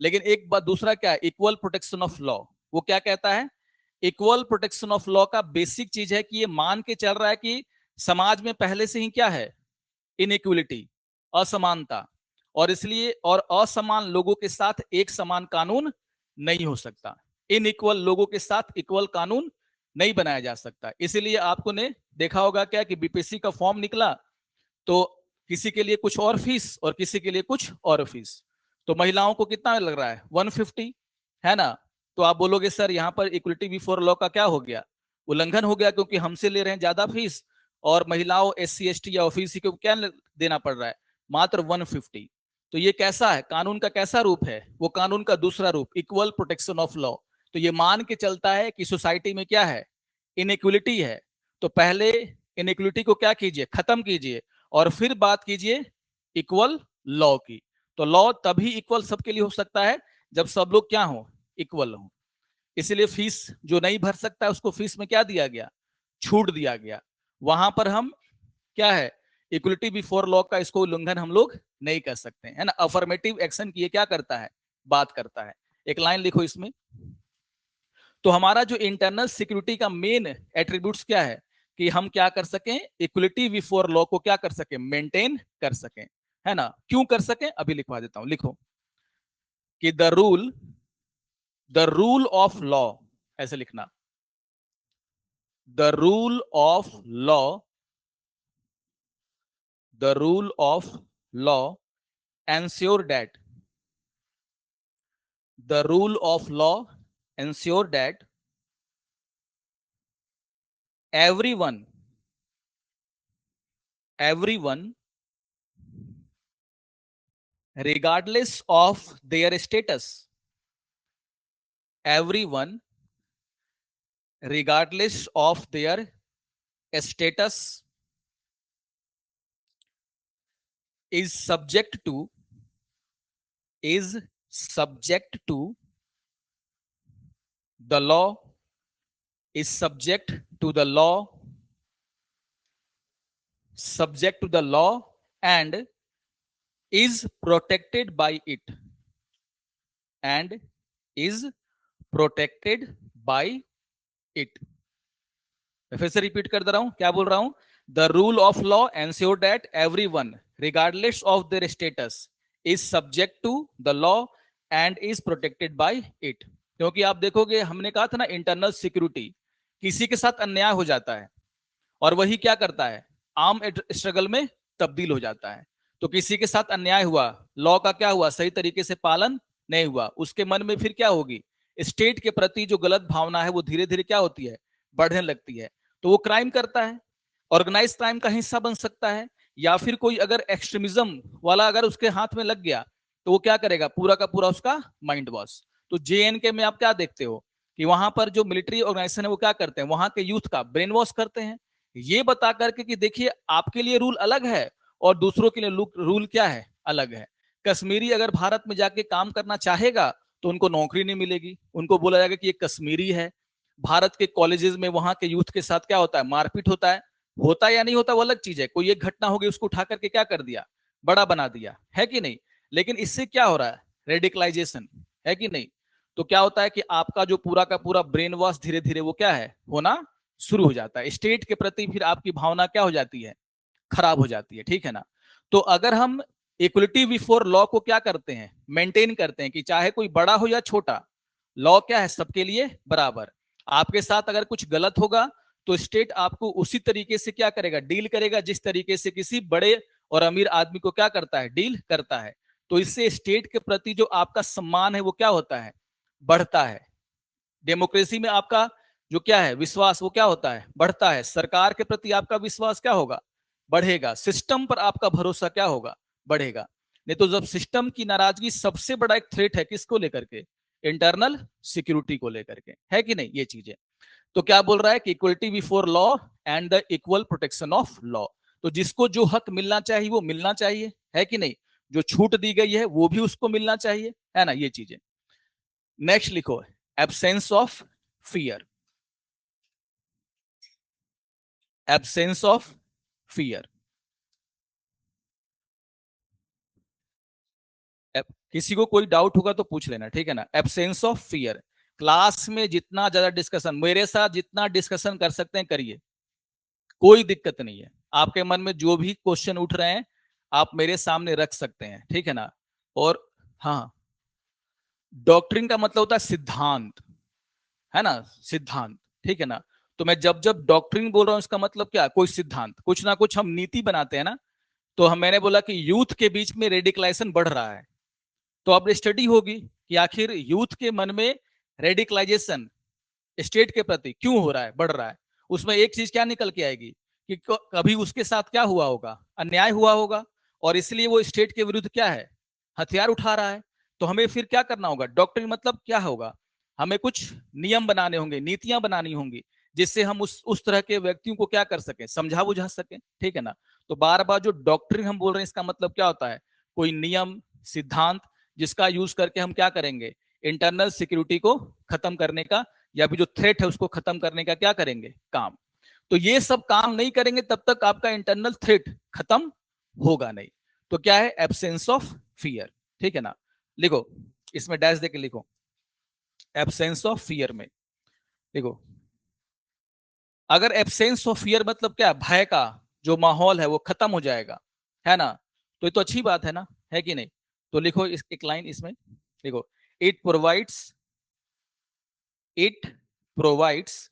लेकिन एक बात दूसरा क्या है, इक्वल प्रोटेक्शन ऑफ लॉ, वो क्या कहता है, इक्वल प्रोटेक्शन ऑफ लॉ का बेसिक चीज है कि ये मान के चल रहा है कि समाज में पहले से ही क्या है, इनइक्वलिटी, असमानता, और इसलिए और असमान लोगों के साथ एक समान कानून नहीं हो सकता, इनइक्वल लोगों के साथ इक्वल कानून नहीं बनाया जा सकता। इसीलिए आपको ने देखा होगा क्या कि बीपीएससी का फॉर्म निकला तो किसी के लिए कुछ और फीस और किसी के लिए कुछ और फीस। तो महिलाओं को कितना लग रहा है, 150, है ना। तो आप बोलोगे सर यहाँ पर इक्वलिटी बिफोर लॉ का क्या हो गया, उल्लंघन हो गया, क्योंकि हमसे ले रहे हैं ज्यादा फीस और महिलाओं एससी एसटी या ओबीसी को क्या देना पड़ रहा है, मात्र 150। तो ये कैसा है, कानून का कैसा रूप है, वो कानून का दूसरा रूप, इक्वल प्रोटेक्शन ऑफ लॉ। तो ये मान के चलता है कि सोसाइटी में क्या है, इनइक्वलिटी है। तो पहले इनइक्वलिटी को क्या कीजिए, खत्म कीजिए, और फिर बात कीजिए इक्वल लॉ की। तो लॉ तभी इक्वल सबके लिए हो सकता है जब सब लोग क्या हो, इक्वल हो। इसलिए फीस जो नहीं भर सकता है उसको फीस में क्या दिया गया, छूट दिया गया। वहां पर हम क्या है, इक्वलिटी बिफोर लॉ का इसको उल्लंघन हम लोग नहीं कर सकते, है ना। अफर्मेटिव एक्शन की ये क्या करता है, बात करता है। एक लाइन लिखो इसमें। तो हमारा जो इंटरनल सिक्योरिटी का मेन एट्रीब्यूट्स क्या है, कि हम क्या कर सकें, इक्वलिटी बिफोर लॉ को क्या कर सकें, मेंटेन कर सकें, है ना। क्यों कर सकें, अभी लिखवा देता हूं, लिखो कि द रूल ऑफ लॉ, ऐसे लिखना, the rule of law, the rule of law ensure that, the rule of law ensure that everyone regardless of their status, everyone regardless of their status is subject to the law, is subject to the law, subject to the law, and is protected by it, and is protected by it। फिर से repeat कर दे रहा हूं, क्या बोल रहा हूं, the rule of law ensure that everyone regardless of their status is subject to the law and is protected by it. क्योंकि आप देखोगे, हमने कहा था ना, इंटरनल सिक्योरिटी, किसी के साथ अन्याय हो जाता है और वही क्या करता है, आर्म स्ट्रगल में तब्दील हो जाता है। तो किसी के साथ अन्याय हुआ, लॉ का क्या हुआ, सही तरीके से पालन नहीं हुआ, उसके मन में फिर क्या होगी, स्टेट के प्रति जो गलत भावना है वो धीरे धीरे क्या होती है, बढ़ने लगती है। तो वो क्राइम करता है, ऑर्गेनाइज क्राइम का हिस्सा बन सकता है, या फिर कोई अगर एक्सट्रीमिज्म वाला अगर उसके हाथ में लग गया तो वो क्या करेगा, पूरा का पूरा उसका माइंड वॉश। तो JNK में आप क्या देखते हो कि वहां पर जो मिलिट्री ऑर्गेनाइजेशन है वो क्या करते हैं, वहां के यूथ का ब्रेन वॉश करते हैं, ये बता करके कि देखिए आपके लिए रूल अलग है और दूसरों के लिए रूल क्या है, अलग है। कश्मीरी अगर भारत में जाके काम करना चाहेगा तो उनको नौकरी नहीं मिलेगी, उनको बोला जाएगा कि ये कश्मीरी है। भारत के कॉलेजेस में वहां के यूथ के साथ क्या होता है, मारपीट होता है या नहीं होता वो अलग चीज है। कोई एक घटना होगी उसको उठा करके क्या कर दिया, बड़ा बना दिया, है कि नहीं। लेकिन इससे क्या हो रहा है, रेडिकलाइजेशन, है कि नहीं। तो क्या होता है कि आपका जो पूरा का पूरा ब्रेन वॉश धीरे धीरे वो क्या है, होना शुरू हो जाता है। स्टेट के प्रति फिर आपकी भावना क्या हो जाती है, खराब हो जाती है, ठीक है ना। तो अगर हम इक्वलिटी बिफोर लॉ को क्या करते हैं, मेंटेन करते हैं कि चाहे कोई बड़ा हो या छोटा, लॉ क्या है, सबके लिए बराबर। आपके साथ अगर कुछ गलत होगा तो स्टेट आपको उसी तरीके से क्या करेगा, डील करेगा जिस तरीके से किसी बड़े और अमीर आदमी को क्या करता है, डील करता है। तो इससे स्टेट के प्रति जो आपका सम्मान है वो क्या होता है, बढ़ता है। डेमोक्रेसी में आपका जो क्या है, विश्वास, वो क्या होता है, बढ़ता है। सरकार के प्रति आपका विश्वास क्या होगा, बढ़ेगा। सिस्टम पर आपका भरोसा क्या होगा, बढ़ेगा। नहीं तो जब सिस्टम की नाराजगी सबसे बड़ा एक थ्रेट है किसको लेकर के, इंटरनल सिक्योरिटी को लेकर के, है कि नहीं ये चीजें। तो क्या बोल रहा है कि equality before law and the equal protection of law. तो जिसको जो हक मिलना चाहिए वो मिलना चाहिए, है कि नहीं, जो छूट दी गई है वो भी उसको मिलना चाहिए, है ना ये चीजें। नेक्स्ट लिखो, absence of fear, absence of fear. किसी को कोई डाउट होगा तो पूछ लेना, ठीक है ना। एब्सेंस ऑफ फियर, क्लास में जितना ज्यादा डिस्कशन, मेरे साथ जितना डिस्कशन कर सकते हैं करिए, कोई दिक्कत नहीं है। आपके मन में जो भी क्वेश्चन उठ रहे हैं आप मेरे सामने रख सकते हैं, ठीक है ना। और हाँ, डॉक्ट्रिन का मतलब होता है सिद्धांत, है ना, सिद्धांत, ठीक है ना। तो मैं जब जब डॉक्ट्रिन बोल रहा हूं इसका मतलब क्या, कोई सिद्धांत, कुछ ना कुछ हम नीति बनाते हैं ना। तो मैंने बोला कि यूथ के बीच में रेडिकलाइजेशन बढ़ रहा है, तो अब स्टडी होगी कि आखिर यूथ के मन में रेडिकलाइजेशन स्टेट के प्रति क्यों हो रहा है, बढ़ रहा है। उसमें एक चीज क्या निकल के आएगी कि कभी उसके साथ क्या हुआ होगा, अन्याय हुआ होगा, और इसलिए वो स्टेट के विरुद्ध क्या है, हथियार उठा रहा है। तो हमें फिर क्या करना होगा, डॉक्ट्रिन मतलब क्या होगा, हमें कुछ नियम बनाने होंगे, नीतियां बनानी होंगी, जिससे हम उस तरह के व्यक्तियों को क्या कर सके, समझा बुझा सके, ठीक है ना। तो बार बार जो डॉक्ट्रिन हम बोल रहे हैं इसका मतलब क्या होता है, कोई नियम सिद्धांत जिसका यूज करके हम क्या करेंगे, इंटरनल सिक्योरिटी को खत्म करने का, या भी जो थ्रेट है उसको खत्म करने का क्या करेंगे, काम। तो ये सब काम नहीं करेंगे तब तक आपका इंटरनल थ्रेट खत्म होगा नहीं। तो क्या है, एब्सेंस ऑफ फियर, ठीक है ना। लिखो, इसमें डैश देके लिखो, एब्सेंस ऑफ फियर में देखो, अगर एब्सेंस ऑफ फियर मतलब क्या, भय का जो माहौल है वो खत्म हो जाएगा, है ना। तो ये तो अच्छी बात है कि नहीं। तो लिखो एक लाइन इसमें, देखो, it provides, it provides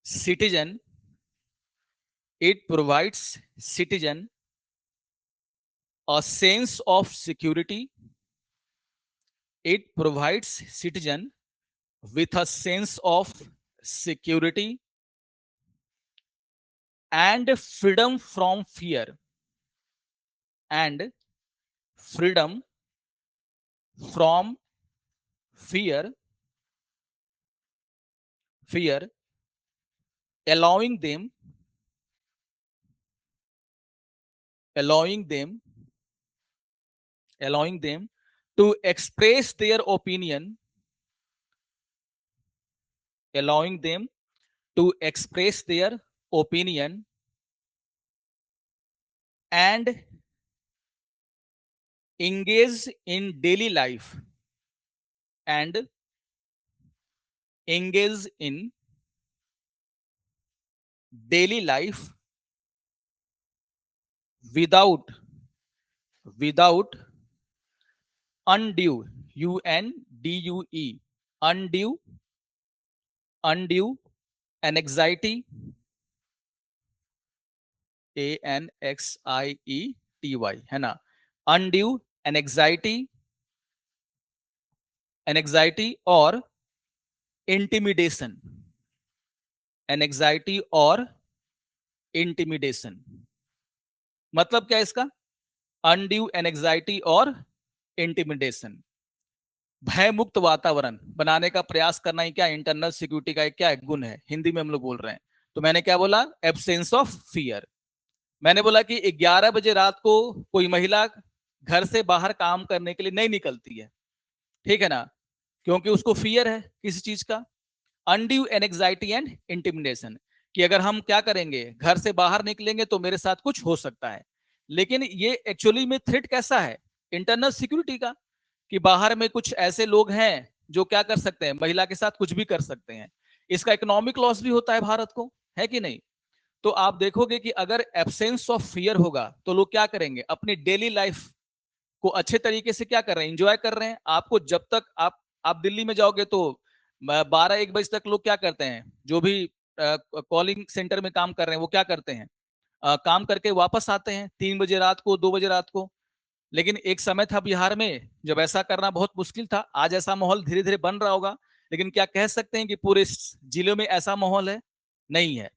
citizen, it provides citizen a sense of security, it provides citizen with a sense of security and freedom from fear, and freedom from fear, fear, allowing them, allowing them, allowing them to express their opinion, allowing them to express their opinion and engage in daily life, and engage in daily life without, without undue, undue, undue, undue anxiety, anxiety, है ना, undue anxiety, anxiety और intimidation, anxiety और intimidation। मतलब क्या है इसका, undue anxiety और intimidation, भय मुक्त वातावरण बनाने का प्रयास करना ही क्या, इंटरनल सिक्योरिटी का एक क्या है, गुण है, हिंदी में हम लोग बोल रहे हैं। तो मैंने क्या बोला, एब्सेंस ऑफ फियर। मैंने बोला कि 11 बजे रात को कोई महिला घर से बाहर काम करने के लिए नहीं निकलती है, ठीक है ना, क्योंकि उसको फियर है किसी चीज का, अनड्यू एंजाइटी एंड इंटिमिडेशन, कि अगर हम क्या करेंगे, घर से बाहर निकलेंगे तो मेरे साथ कुछ हो सकता है। लेकिन ये एक्चुअली में थ्रेट कैसा है, इंटरनल सिक्योरिटी का, कि बाहर में कुछ ऐसे लोग हैं जो क्या कर सकते हैं, महिला के साथ कुछ भी कर सकते हैं। इसका इकोनॉमिक लॉस भी होता है भारत को, है कि नहीं। तो आप देखोगे कि अगर एब्सेंस ऑफ फियर होगा तो लोग क्या करेंगे, अपनी डेली लाइफ को अच्छे तरीके से क्या कर रहे हैं, एंजॉय कर रहे हैं। आपको जब तक आप दिल्ली में जाओगे तो 12-1 बजे तक लोग क्या करते हैं, जो भी कॉलिंग सेंटर में काम कर रहे हैं वो क्या करते हैं, काम करके वापस आते हैं 3 बजे रात को, 2 बजे रात को। लेकिन एक समय था बिहार में जब ऐसा करना बहुत मुश्किल था, आज ऐसा माहौल धीरे धीरे बन रहा होगा, लेकिन क्या कह सकते हैं कि पूरे जिले में ऐसा माहौल है, नहीं है।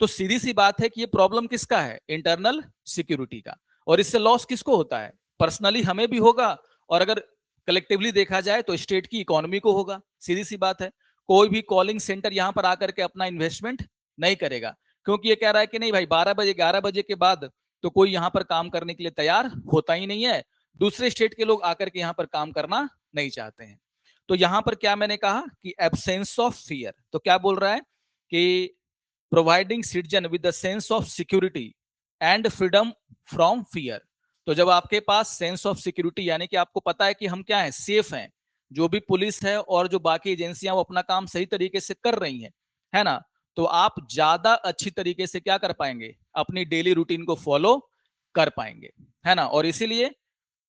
तो सीधी सी बात है कि ये प्रॉब्लम किसका है, इंटरनल सिक्योरिटी का। और इससे लॉस किसको होता है? पर्सनली हमें भी होगा, और अगर कलेक्टिवली देखा जाए तो स्टेट की इकोनॉमी को होगा। सीधी सी बात है, कोई भी कॉलिंग सेंटर यहां पर आकर के अपना इन्वेस्टमेंट नहीं करेगा, क्योंकि ये कह रहा है कि नहीं भाई 12 बजे 11 बजे के बाद तो कोई यहाँ पर काम करने के लिए तैयार होता ही नहीं है, दूसरे स्टेट के लोग आकर के यहाँ पर काम करना नहीं चाहते हैं। तो यहाँ पर क्या मैंने कहा कि एब्सेंस ऑफ फियर, तो क्या बोल रहा है कि providing citizen with the sense of security and freedom from fear. तो जब आपके पास सेंस ऑफ सिक्योरिटी, यानी कि आपको पता है कि हम क्या है, सेफ हैं, जो भी पुलिस है और जो बाकी एजेंसियां वो अपना काम सही तरीके से कर रही हैं, है ना, तो आप ज्यादा अच्छी तरीके से क्या कर पाएंगे, अपनी डेली रूटीन को फॉलो कर पाएंगे, है ना। और इसीलिए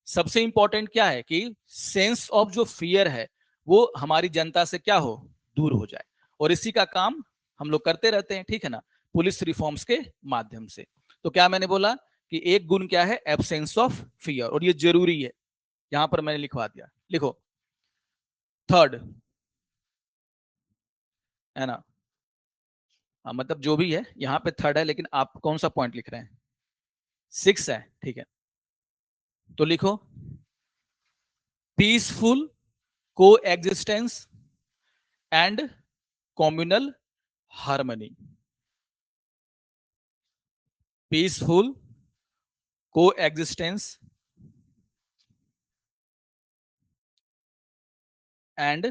सबसे इंपॉर्टेंट क्या है कि सेंस ऑफ जो फियर है वो हमारी जनता से क्या हो, दूर हो जाए, और इसी का काम हम लोग करते रहते हैं, ठीक है ना, पुलिस रिफॉर्म्स के माध्यम से। तो क्या मैंने बोला कि एक गुण क्या है, एब्सेंस ऑफ फियर, और ये जरूरी है, यहां पर मैंने लिखवा दिया, लिखो थर्ड, है ना। मतलब जो भी है यहाँ पे थर्ड है, लेकिन आप कौन सा पॉइंट लिख रहे हैं, 6 है, ठीक है, तो लिखो पीसफुल को existence and communal harmony. Peaceful को एग्जिस्टेंस एंड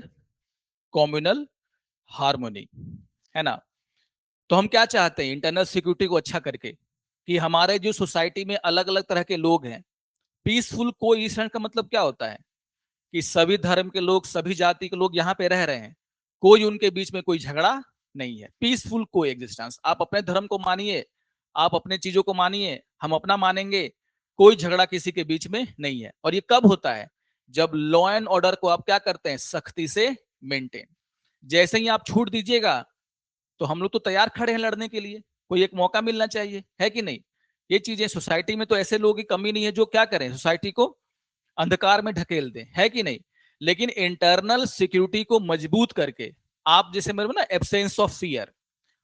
कम्युनल हार्मोनी, है ना। तो हम क्या चाहते हैं इंटरनल सिक्योरिटी को अच्छा करके, कि हमारे जो सोसाइटी में अलग अलग तरह के लोग हैं, पीसफुल को एग्जिस्टेंस का मतलब क्या होता है कि सभी धर्म के लोग, सभी जाति के लोग यहाँ पे रह रहे हैं, कोई उनके बीच में कोई झगड़ा नहीं है, पीसफुल को एग्जिस्टेंस। आप अपने धर्म को मानिए, आप अपने चीजों को मानिए, हम अपना मानेंगे, कोई झगड़ा किसी के बीच में नहीं है। और ये कब होता है, जब लॉ एंड ऑर्डर को आप क्या करते हैं, सख्ती से मेंटेन। जैसे ही आप छूट दीजिएगा तो हम लोग तो तैयार खड़े हैं लड़ने के लिए, कोई एक मौका मिलना चाहिए, है कि नहीं। ये चीजें सोसाइटी में तो ऐसे लोगों की कमी नहीं है जो क्या करें, सोसाइटी को अंधकार में ढकेल दें, है कि नहीं। लेकिन इंटरनल सिक्योरिटी को मजबूत करके, आप जैसे मेरे ना एब्सेंस ऑफ फियर,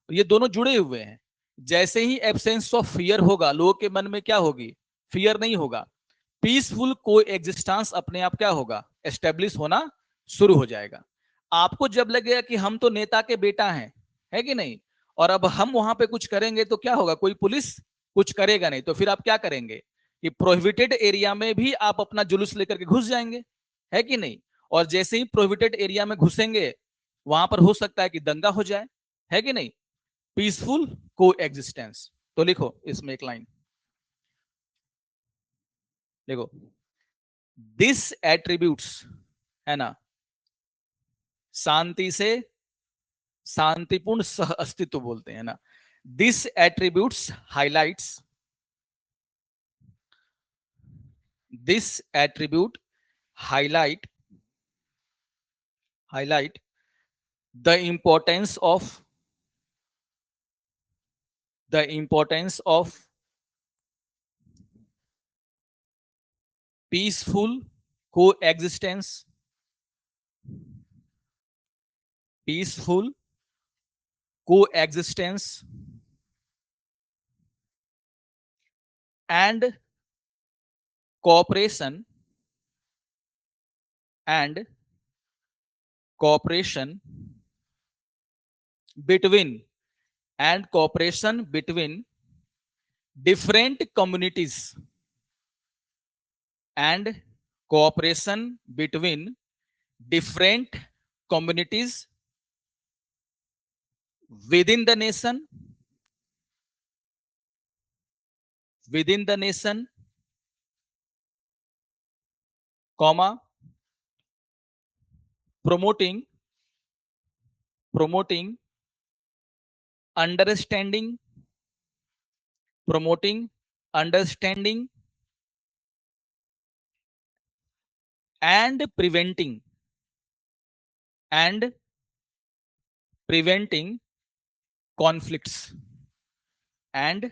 ये दोनों जुड़े हुए हैं। जैसे ही एब्सेंस ऑफ फियर होगा, लोगों के मन में क्या होगी, फियर नहीं होगा, पीसफुल को एग्जिस्टेंस अपने आप क्या होगा, एस्टेब्लिश होना शुरू हो जाएगा। आपको जब लगेगा कि हम तो नेता के बेटा हैं, है कि नहीं, और अब हम वहां पे कुछ करेंगे तो क्या होगा, कोई पुलिस कुछ करेगा नहीं, तो फिर आप क्या करेंगे कि प्रोहिबिटेड एरिया में भी आप अपना जुलूस लेकर के घुस जाएंगे, है कि नहीं। और जैसे ही प्रोहिबिटेड एरिया में घुसेंगे, वहां पर हो सकता है कि दंगा हो जाए, है कि नहीं। पीसफुल को एग्जिस्टेंस, तो लिखो इसमें एक लाइन, देखो दिस एट्रीब्यूट्स, है ना, शांति से शांतिपूर्ण सह अस्तित्व बोलते हैं ना, this attributes highlights, this attribute highlight highlight the importance of peaceful coexistence, peaceful coexistence and cooperation, and cooperation between cooperation between different communities, and cooperation between different communities within the nation, within the nation, comma, promoting promoting understanding, promoting understanding and and preventing conflicts, and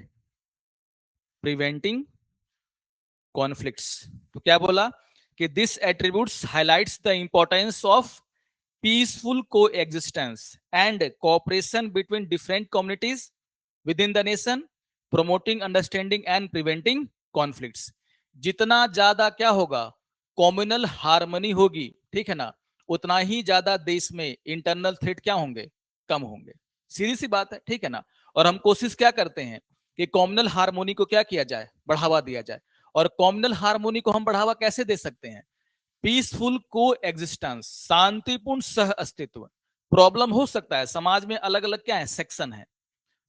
preventing conflicts। तो क्या बोला कि this attributes highlights the importance of peaceful coexistence and cooperation between different communities within the nation, promoting understanding and preventing conflicts. जितना ज्यादा क्या होगा, communal harmony होगी, ठीक है ना, उतना ही ज्यादा देश में इंटरनल थ्रेट क्या होंगे, कम होंगे। सीधी सी बात है, ठीक है ना। और हम कोशिश क्या करते हैं कि कम्युनल हार्मोनी को क्या किया जाए, बढ़ावा दिया जाए। और कम्युनल हार्मोनी को हम बढ़ावा कैसे दे सकते हैं, पीसफुल को एग्जिस्टेंस, शांतिपूर्ण सह अस्तित्व। प्रॉब्लम हो सकता है समाज में, अलग अलग क्या है, सेक्शन है,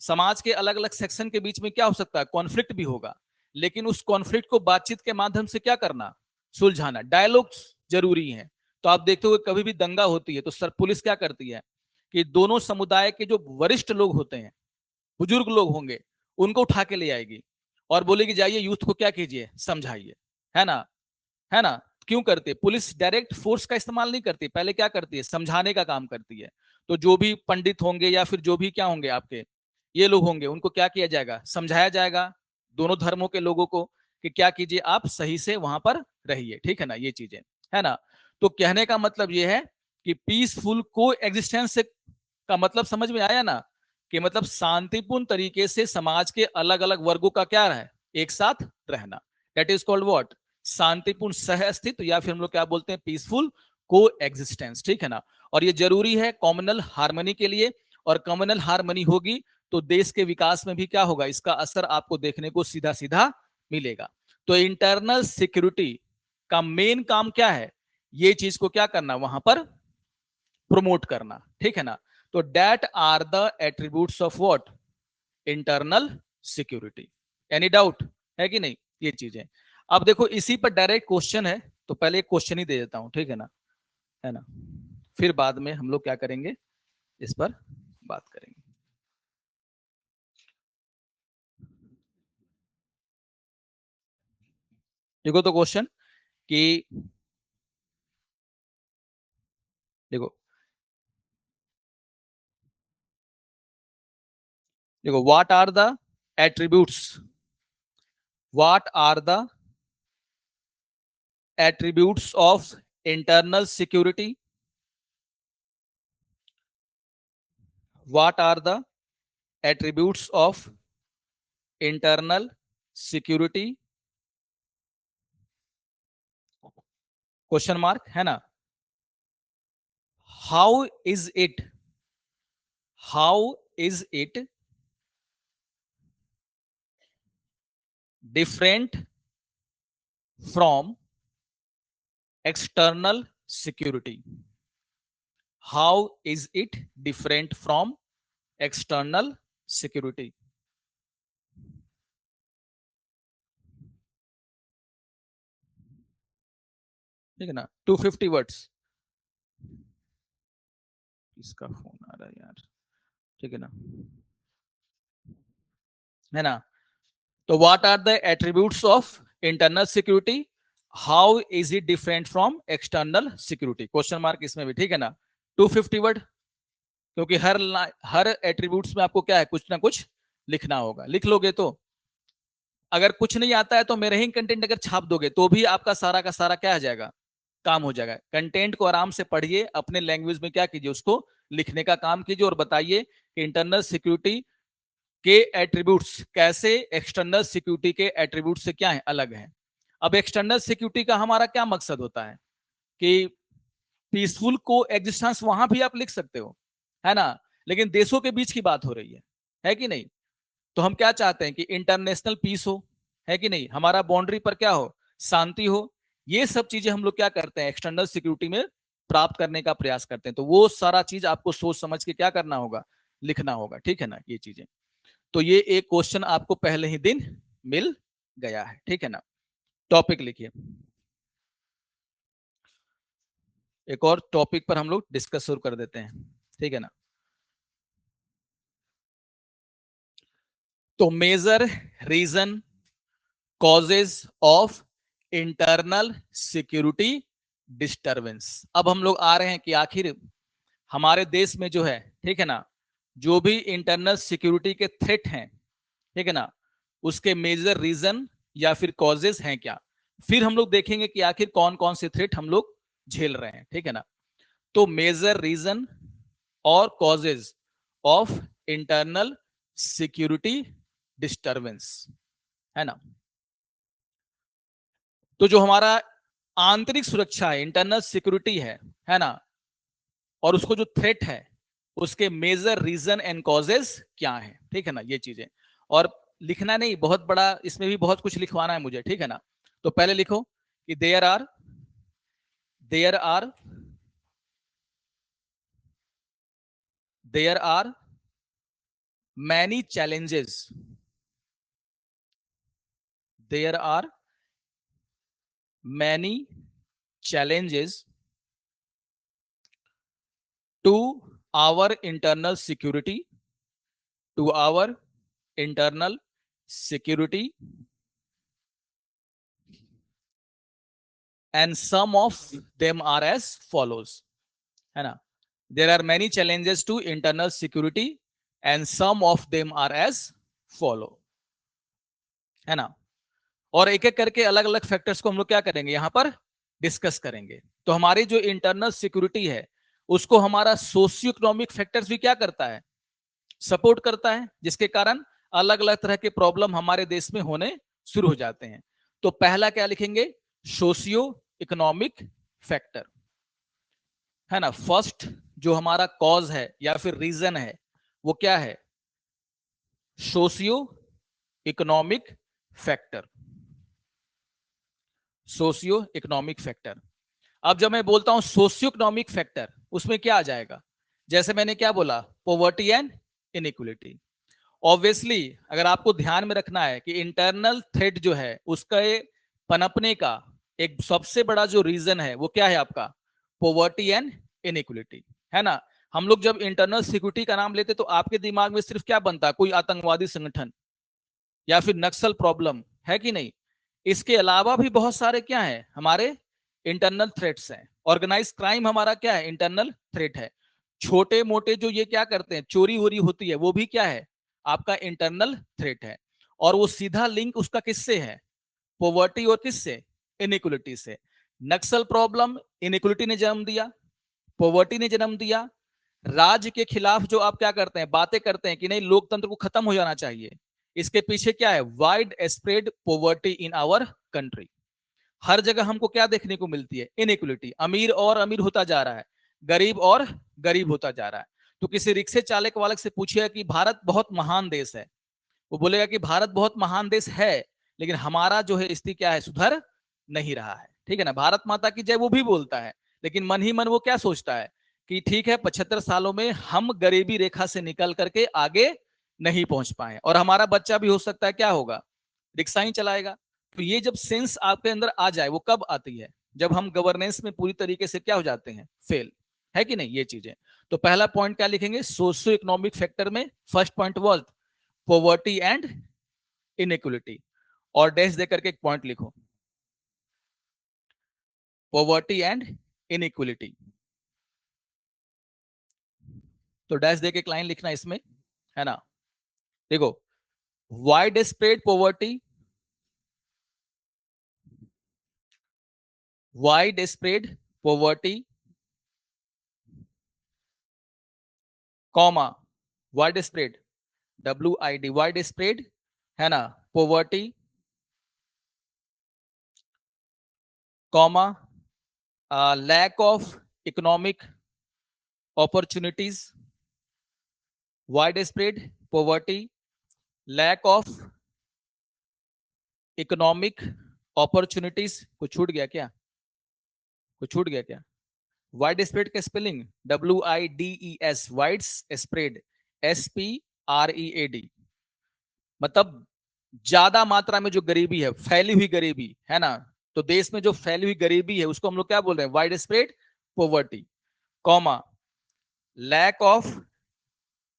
समाज के अलग अलग सेक्शन के बीच में क्या हो सकता है, कॉन्फ्लिक्ट भी होगा, लेकिन उस कॉन्फ्लिक्ट को बातचीत के माध्यम से क्या करना, सुलझाना। डायलॉग जरूरी है। तो आप देखते हुए कभी भी दंगा होती है तो सर पुलिस क्या करती है कि दोनों समुदाय के जो वरिष्ठ लोग होते हैं, बुजुर्ग लोग होंगे, उनको उठा के ले आएगी और बोलेगी जाइए यूथ को क्या कीजिए, समझाइए, है ना, है ना। क्यों करती है पुलिस, डायरेक्ट फोर्स का इस्तेमाल नहीं करती, पहले क्या करती है, समझाने का काम करती है। तो जो भी पंडित होंगे या फिर जो भी क्या होंगे आपके ये लोग होंगे, उनको क्या किया जाएगा, समझाया जाएगा, दोनों धर्मों के लोगों को, कि क्या कीजिए आप सही से वहां पर रहिए, ठीक है ना, ये चीजें, है ना। तो कहने का मतलब ये है कि पीसफुल को एग्जिस्टेंस का मतलब समझ में आया ना, कि मतलब शांतिपूर्ण तरीके से समाज के अलग अलग वर्गों का क्या है, एक साथ रहना। दैट इज कॉल्ड व्हाट, शांतिपूर्ण सह अस्तित्व, या फिर हम लोग क्या बोलते हैं, पीसफुल को एग्जिस्टेंस, ठीक है ना। और ये जरूरी है कॉमनल हार्मनी के लिए, और कॉमनल हार्मनी होगी तो देश के विकास में भी क्या होगा, इसका असर आपको देखने को सीधा सीधा मिलेगा। तो इंटरनल सिक्योरिटी का मेन काम क्या है, ये चीज को क्या करना, वहां पर प्रमोट करना, ठीक है ना। तो that are the attributes of what, internal security. Any doubt है कि नहीं, ये चीजें। अब देखो इसी पर डायरेक्ट क्वेश्चन है, तो पहले एक क्वेश्चन ही दे देता हूं, ठीक है ना, है ना, फिर बाद में हम लोग क्या करेंगे, इस पर बात करेंगे। देखो तो क्वेश्चन कि, देखो देखो what are the attributes, what are the attributes of internal security, what are the attributes of internal security, question mark, है ना। How is it, how is it different from external security, how is it different from external security. ठीक है ना, 250 words. इसका phone आ रहा है यार, ठीक है ना, है ना। तो what are the attributes of internal security, how is it different from external security, question mark इसमें भी, ठीक है ना। 250 वर्ड, क्योंकि हर एट्रीब्यूट्स में आपको क्या है, कुछ ना कुछ लिखना होगा। लिख लोगे तो, अगर कुछ नहीं आता है तो मेरे ही कंटेंट अगर छाप दोगे तो भी आपका सारा का सारा क्या आ जाएगा, काम हो जाएगा। कंटेंट को आराम से पढ़िए, अपने लैंग्वेज में क्या कीजिए, उसको लिखने का काम कीजिए, और बताइए कि इंटरनल सिक्योरिटी के एट्रीब्यूट्स कैसे एक्सटर्नल सिक्योरिटी के एट्रीब्यूट से क्या है, अलग है। अब एक्सटर्नल सिक्योरिटी का हमारा क्या मकसद होता है कि पीसफुल को एग्जिस्टेंस, वहां भी आप लिख सकते हो, है ना, लेकिन देशों के बीच की बात हो रही है कि नहीं। तो हम क्या चाहते हैं कि इंटरनेशनल पीस हो, है कि नहीं, हमारा बाउंड्री पर क्या हो, शांति हो। ये सब चीजें हम लोग क्या करते हैं, एक्सटर्नल सिक्योरिटी में प्राप्त करने का प्रयास करते हैं। तो वो सारा चीज आपको सोच समझ के क्या करना होगा, लिखना होगा, ठीक है ना, ये चीजें। तो ये एक क्वेश्चन आपको पहले ही दिन मिल गया है, ठीक है ना। टॉपिक लिखिए, एक और टॉपिक पर हम लोग डिस्कस शुरू कर देते हैं, ठीक है ना। तो major reason causes of internal security disturbance. अब हम लोग आ रहे हैं कि आखिर हमारे देश में जो है, ठीक है ना, जो भी इंटरनल सिक्योरिटी के थ्रेट हैं, ठीक है ना, उसके मेजर रीजन या फिर कॉजेज हैं क्या। फिर हम लोग देखेंगे कि आखिर कौन कौन से थ्रेट हम लोग झेल रहे हैं, ठीक है ना। तो मेजर रीजन और causes of internal security disturbance, है ना। तो जो हमारा आंतरिक सुरक्षा है, इंटरनल सिक्योरिटी है ना, और उसको जो थ्रेट है उसके मेजर रीजन एंड कॉजेस क्या है, ठीक है ना, ये चीजें। और लिखना नहीं, बहुत बड़ा इसमें भी बहुत कुछ लिखवाना है मुझे, ठीक है ना। तो पहले लिखो कि there are many challenges, there are many challenges to our internal security, to our internal security, and some of them are as follows, है ना। There are many challenges to internal security and some of them are as follow, है ना। और एक एक करके अलग अलग फैक्टर्स को हम लोग क्या करेंगे यहां पर डिस्कस करेंगे। तो हमारी जो इंटरनल सिक्योरिटी है उसको हमारा सोशियो इकोनॉमिक फैक्टर्स भी क्या करता है, सपोर्ट करता है, जिसके कारण अलग अलग तरह के प्रॉब्लम हमारे देश में होने शुरू हो जाते हैं। तो पहला क्या लिखेंगे, सोशियो इकोनॉमिक फैक्टर, है ना। फर्स्ट जो हमारा कॉज है या फिर रीजन है वो क्या है, socio economic factor, socio economic factor. अब जब मैं बोलता हूं सोशियो इकोनॉमिक फैक्टर, उसमें क्या आ जाएगा, जैसे मैंने क्या बोला, पॉवर्टी एंड इनइक्वलिटी। ऑब्वियसली अगर आपको ध्यान में रखना है कि इंटरनल थ्रेट जो है उसका पनपने का एक सबसे बड़ा जो रीजन है वो क्या है आपका, पॉवर्टी एंड इनइक्वलिटी, है ना। हम लोग जब इंटरनल सिक्योरिटी का नाम लेते तो आपके दिमाग में सिर्फ क्या बनता, कोई आतंकवादी संगठन या फिर नक्सल प्रॉब्लम, है कि नहीं। इसके अलावा भी बहुत सारे क्या है हमारे इंटरनल थ्रेट्स हैं। ऑर्गेनाइज क्राइम हमारा क्या है, इंटरनल थ्रेट है। छोटे मोटे जो ये क्या करते हैं, चोरी वोरी होती है, वो भी क्या है, आपका इंटरनल थ्रेट है। और वो सीधा लिंक उसका किससे है, पॉवर्टी और किससे, इनइक्वलिटी से। नक्सल प्रॉब्लम इनइक्वलिटी ने जन्म दिया, पॉवर्टी ने जन्म दिया। राज्य के खिलाफ जो आप क्या करते हैं, बातें करते हैं कि नहीं लोकतंत्र को खत्म हो जाना चाहिए, इसके पीछे क्या है, wide spread poverty in our country. हर जगह हमको क्या देखने को मिलती है, इनइक्वलिटी, अमीर और अमीर होता जा रहा है, गरीब और गरीब होता जा रहा है। तो किसी रिक्शे चालक वालक से पूछिएगा कि भारत बहुत महान देश है, वो बोलेगा कि भारत बहुत महान देश है, लेकिन हमारा जो है स्थिति क्या है, सुधर नहीं रहा है, ठीक है ना। भारत माता की जय वो भी बोलता है, लेकिन मन ही मन वो क्या सोचता है कि ठीक है 75 सालों में हम गरीबी रेखा से निकल करके आगे नहीं पहुंच पाए, और हमारा बच्चा भी हो सकता है क्या होगा, रिक्शा ही चलाएगा। तो ये जब सेंस आपके अंदर आ जाए, वो कब आती है, जब हम गवर्नेंस में पूरी तरीके से क्या हो जाते हैं, फेल, है कि नहीं, ये चीजें। तो पहला पॉइंट क्या लिखेंगे, सोशियो इकोनॉमिक फैक्टर में first point was poverty and inequality, और डैश दे करके एक पॉइंट लिखो, पॉवर्टी एंड इनइक्वलिटी। तो डैश दे के एक लाइन लिखना इसमें, है ना। देखो, wide spread poverty, wide spread poverty, comma wide spread, WID, wide spread, है ना, poverty, comma lack of economic opportunities, wide spread poverty, lack of economic opportunities. कुछ छूट गया क्या, कुछ छूट गया क्या, वाइड स्प्रेड का spelling WIDES, wide spread SPREAD, मतलब ज्यादा मात्रा में जो गरीबी है, फैली हुई गरीबी, है ना। तो देश में जो फैली हुई गरीबी है उसको हम लोग क्या बोल रहे हैं, wide spread poverty, comma lack of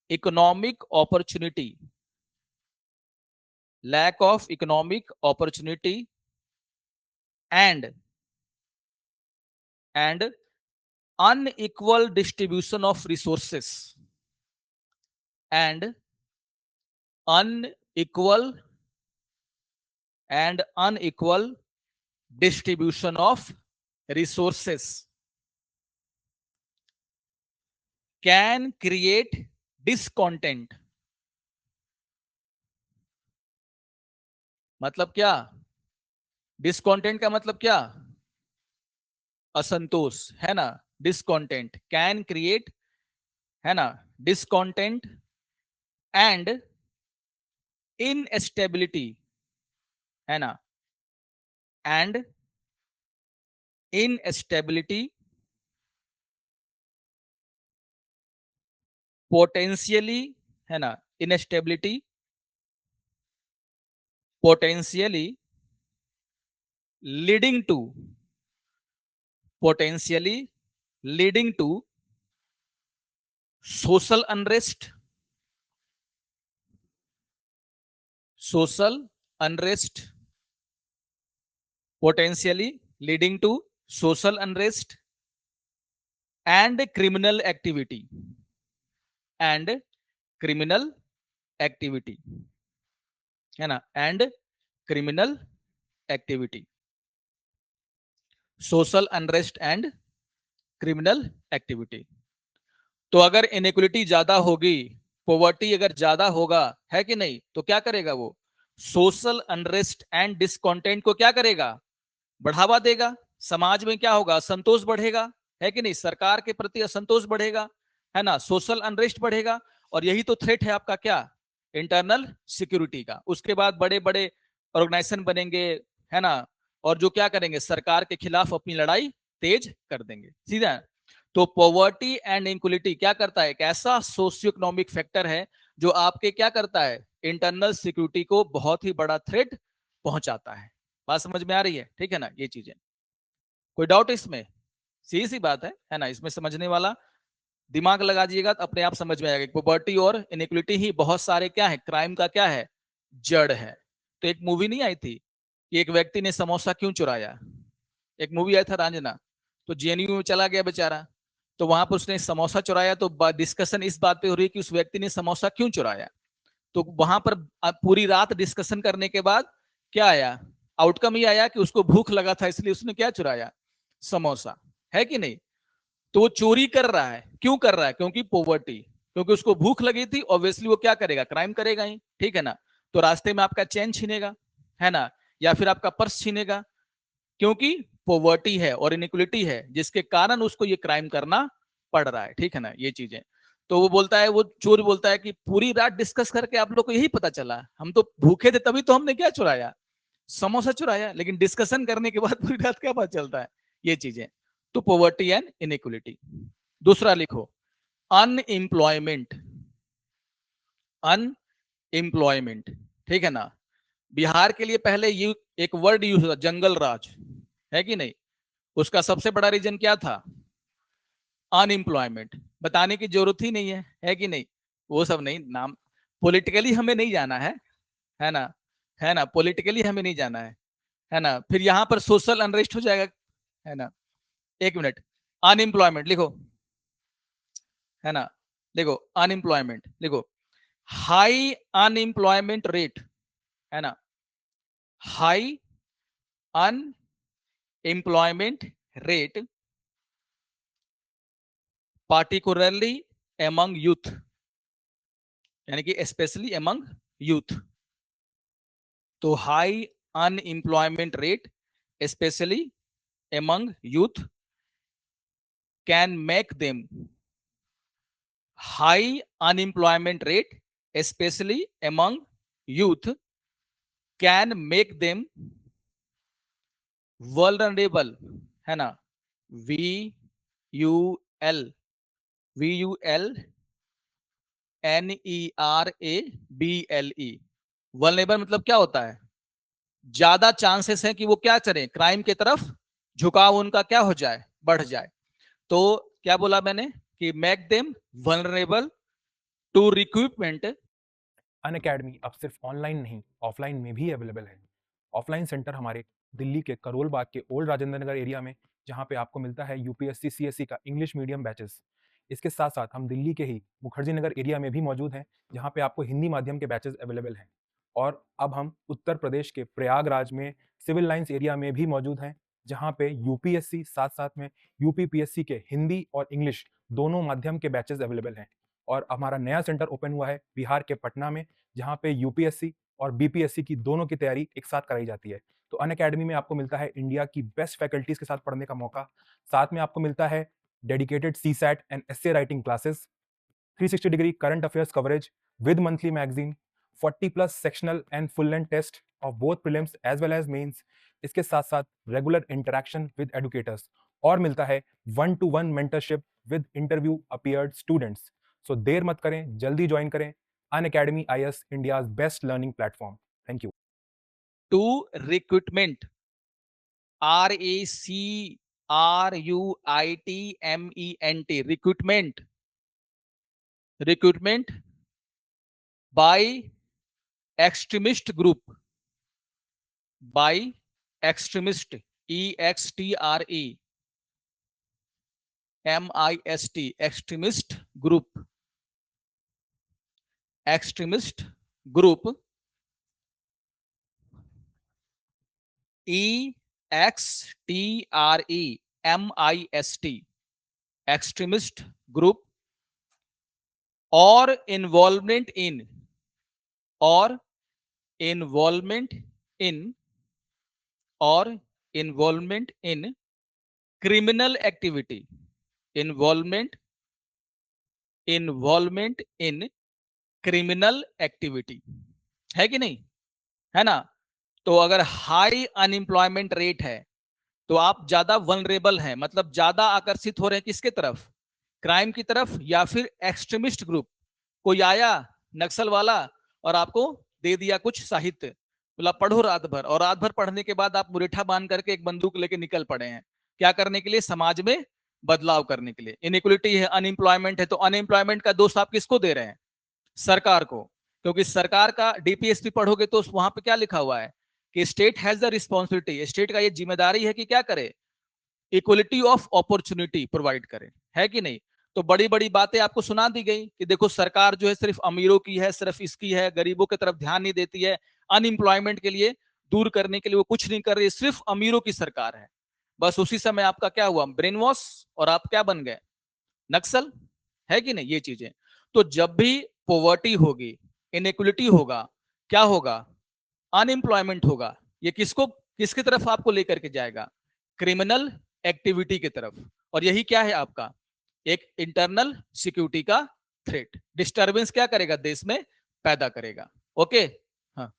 economic opportunity, lack of economic opportunity and unequal distribution of resources, and unequal unequal distribution of resources can create discontent। मतलब क्या, डिसकॉन्टेंट का मतलब क्या? असंतोष, है ना? डिसकॉन्टेंट कैन क्रिएट, है ना, डिसकॉन्टेंट एंड इनस्टेबिलिटी, है ना, एंड इनस्टेबिलिटी, पोटेंशियली, है ना, instability, potentially leading to, potentially leading to social unrest, social unrest, potentially leading to social unrest and criminal activity, and criminal activity, है ना, and criminal activity, social unrest and criminal activity. तो अगर inequality ज्यादा होगी, poverty अगर ज्यादा होगा, है कि नहीं, तो क्या करेगा वो? सोशल अनरेस्ट एंड डिसकॉन्टेंट को क्या करेगा? बढ़ावा देगा। समाज में क्या होगा? असंतोष बढ़ेगा, है कि नहीं? सरकार के प्रति असंतोष बढ़ेगा, है ना, सोशल अनरेस्ट बढ़ेगा। और यही तो थ्रेट है आपका क्या? इंटरनल सिक्योरिटी का। उसके बाद बड़े बड़े ऑर्गेनाइजेशन बनेंगे, है ना, और जो क्या करेंगे? सरकार के खिलाफ अपनी लड़ाई तेज कर देंगे, सीधा। तो पॉवर्टी एंड इनक्वलिटी क्या करता है? एक ऐसा सोशियो इकोनॉमिक फैक्टर है जो आपके क्या करता है? इंटरनल सिक्योरिटी को बहुत ही बड़ा थ्रेट पहुंचाता है। बात समझ में आ रही है? ठीक है ना, ये चीजें। कोई डाउट इसमें? सीधी सी बात है ना? इसमें समझने वाला दिमाग लगा दीजिएगा तो अपने आप समझ में आएगा। पॉवर्टी और इनइक्वलिटी ही बहुत सारे क्या है? क्राइम का क्या है? जड़ है। तो एक मूवी नहीं आई थी कि एक व्यक्ति ने समोसा क्यों चुराया? एक मूवी आया था रांझना, तो जेएनयू में चला गया बेचारा, तो वहां पर उसने समोसा चुराया, तो डिस्कशन इस बात पे हो रही है कि उस व्यक्ति ने समोसा क्यों चुराया। तो वहां पर पूरी रात डिस्कशन करने के बाद क्या आया? आउटकम ये आया कि उसको भूख लगा था, इसलिए उसने क्या चुराया? समोसा, है कि नहीं? तो वो चोरी कर रहा है, क्यों कर रहा है? क्योंकि पॉवर्टी, क्योंकि उसको भूख लगी थी, ऑब्वियसली वो क्या करेगा? क्राइम करेगा ही, ठीक है ना? तो रास्ते में आपका चेन छीनेगा, है ना, या फिर आपका पर्स छीनेगा, क्योंकि पॉवर्टी है और इनइक्वलिटी है, जिसके कारण उसको ये क्राइम करना पड़ रहा है, ठीक है ना, ये चीजें। तो वो बोलता है, वो चोर बोलता है कि पूरी रात डिस्कस करके आप लोग को यही पता चला, हम तो भूखे थे तभी तो हमने क्या चुराया? समोसा चुराया। लेकिन डिस्कशन करने के बाद पूरी रात क्या पता चलता है? ये चीजें। तो पॉवर्टी एंड इनइक्वलिटी। दूसरा लिखो, अनएम्प्लॉयमेंट, अनएम्प्लॉयमेंट, ठीक है ना। बिहार के लिए पहले यू एक वर्ड यूज होता, जंगल राज, है कि नहीं? उसका सबसे बड़ा रीजन क्या था? अनएम्प्लॉयमेंट। बताने की जरूरत ही नहीं है कि नहीं? वो सब नहीं, नाम पॉलिटिकली हमें नहीं जाना है ना, है ना, पॉलिटिकली हमें नहीं जाना है ना। फिर यहां पर सोशल अनरेस्ट हो जाएगा, है ना। एक मिनट, अनएम्प्लॉयमेंट लिखो, है ना, देखो अनएम्प्लॉयमेंट लिखो, हाई अनएम्प्लॉयमेंट रेट, है ना, high unemployment rate particularly among youth, यानी कि स्पेशली एमंग यूथ। तो high unemployment rate specially among youth can make them, high unemployment rate specially among youth can make them vulnerable, है ना, VUL, VULNERABLE। Vulnerable मतलब क्या होता है? ज्यादा चांसेस है कि वो क्या करें? क्राइम की तरफ झुकाव उनका क्या हो जाए? बढ़ जाए। तो क्या बोला मैंने कि make them vulnerable to recruitment. Unacademy अब सिर्फ ऑनलाइन नहीं, ऑफलाइन में भी अवेलेबल है। ऑफलाइन सेंटर हमारे दिल्ली के करोल बाग के ओल्ड राजेंद्र नगर एरिया में, जहां पे आपको मिलता है यूपीएससी सीएससी का इंग्लिश मीडियम बैचेस। इसके साथ साथ हम दिल्ली के ही मुखर्जी नगर एरिया में भी मौजूद हैं, जहां पे आपको हिंदी माध्यम के बैचेस अवेलेबल हैं। और अब हम उत्तर प्रदेश के प्रयागराज में सिविल लाइंस एरिया में भी मौजूद हैं, जहां पे यूपीएससी साथ साथ में यूपीपीएससी के हिंदी और इंग्लिश दोनों माध्यम के बैचेस अवेलेबल हैं। और हमारा नया सेंटर ओपन हुआ है बिहार के पटना में, जहाँ पे यूपीएससी और बीपीएससी की दोनों की तैयारी एक साथ कराई जाती है। तो अनअकैडमी में आपको मिलता है इंडिया की बेस्ट फैकल्टीज के साथ पढ़ने का मौका, साथ में आपको मिलता है dedicated CSAT and essay writing classes, 360 degree current affairs coverage with monthly magazine, 40+ sectional and full length test of both prelims as well as mains, इसके साथ साथ रेगुलर इंटरेक्शन विद एडुकेटर्स, और मिलता है 1-to-1 mentorship with interview appeared students. So देर मत करें, जल्दी ज्वाइन करें Unacademy IS, India's best learning platform. Thank you. To recruitment, RECRUITMENT, recruitment, recruitment by extremist group, by extremist, EXTREMIST, extremist group, extremist group, EXTREMIST, extremist group, or involvement in, or involvement in, or involvement in criminal activity, involvement in criminal activity, है कि नहीं, है ना। तो अगर high unemployment rate है तो आप ज्यादा वनरेबल हैं, मतलब ज्यादा आकर्षित हो रहे हैं किसके तरफ, क्राइम की तरफ, या फिर एक्सट्रीमिस्ट ग्रुप। कोई आया नक्सल वाला और आपको दे दिया कुछ साहित्य, बोला पढ़ो रात भर, और रात भर पढ़ने के बाद आप मुरेठा बांध करके एक बंदूक लेके निकल पड़े हैं, क्या करने के लिए, समाज में बदलाव करने के लिए। इनइक्वलिटी है, अनएम्प्लॉयमेंट है, तो अनएम्प्लॉयमेंट का दोष आप किसको दे रहे हैं, सरकार को। क्योंकि सरकार का डीपीएसपी पढ़ोगे तो वहां पे क्या लिखा हुआ है कि state has the responsibility, state का ये जिम्मेदारी है कि क्या करे, इक्वलिटी ऑफ अपॉर्चुनिटी प्रोवाइड करे, है कि नहीं। तो बड़ी बड़ी बातें आपको सुना दी गई कि देखो सरकार जो है सिर्फ अमीरों की है, सिर्फ इसकी है, गरीबों की तरफ ध्यान नहीं देती है, अनएम्प्लॉयमेंट के लिए दूर करने के लिए वो कुछ नहीं कर रही, सिर्फ अमीरों की सरकार है। बस उसी समय आपका क्या हुआ, ब्रेन वॉश, और आप क्या बन गए, नक्सल, है कि नहीं, ये चीजें। तो जब भी पॉवर्टी होगी, इनइक्वलिटी होगा, क्या होगा, अनएम्प्लॉयमेंट होगा, ये किसको, किसकी तरफ आपको लेकर के जाएगा, क्रिमिनल एक्टिविटी की तरफ। और यही क्या है आपका, एक इंटरनल सिक्योरिटी का थ्रेट, डिस्टरबेंस क्या करेगा, देश में पैदा करेगा। ओके, हाँ,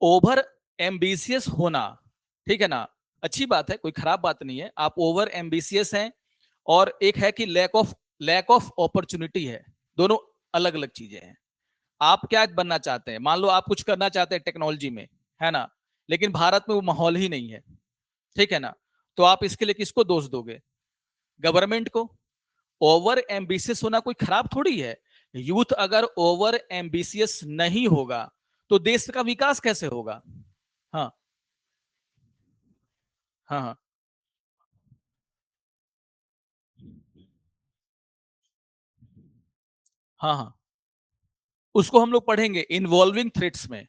ओवर एम्बिशियस होना, ठीक है ना, अच्छी बात है, कोई खराब बात नहीं है, आप ओवर एम्बिशियस हैं, और एक है कि लैक ऑफ अपॉर्चुनिटी है, दोनों अलग अलग चीजें हैं। आप क्या बनना चाहते हैं, मान लो आप कुछ करना चाहते हैं टेक्नोलॉजी में, है ना, लेकिन भारत में वो माहौल ही नहीं है, ठीक है ना, तो आप इसके लिए किसको दोष दोगे, गवर्नमेंट को। ओवर एम्बिशियस होना कोई खराब थोड़ी है, यूथ अगर ओवर एम्बिशियस नहीं होगा तो देश का विकास कैसे होगा। हाँ, हाँ, हाँ, हाँ, हाँ, उसको हम लोग पढ़ेंगे इन्वॉल्विंग थ्रेट्स में,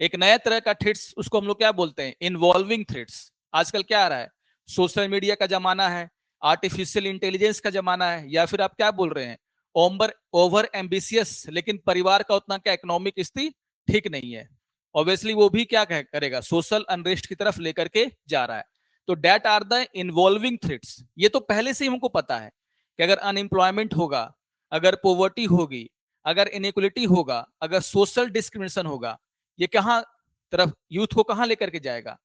एक नया तरह का थ्रेट्स, उसको हम लोग क्या बोलते हैं, इन्वॉल्विंग थ्रेट्स। आजकल क्या आ रहा है, सोशल मीडिया का जमाना है, आर्टिफिशियल इंटेलिजेंस का जमाना है, या फिर आप क्या बोल रहे हैं, ओवर एम्बिशियस, लेकिन परिवार का उतना क्या इकोनॉमिक स्थिति ठीक नहीं है, ऑब्वियसली वो भी क्या करेगा, सोशल अनरेस्ट की तरफ लेकर के जा रहा है। तो that are the involving threats, ये तो पहले से ही हमको पता है कि अगर अनएम्प्लॉयमेंट होगा, अगर पोवर्टी होगी, अगर इनइक्वलिटी होगा, अगर सोशल डिस्क्रिमिनेशन होगा, ये कहां तरफ, यूथ को कहां लेकर के जाएगा,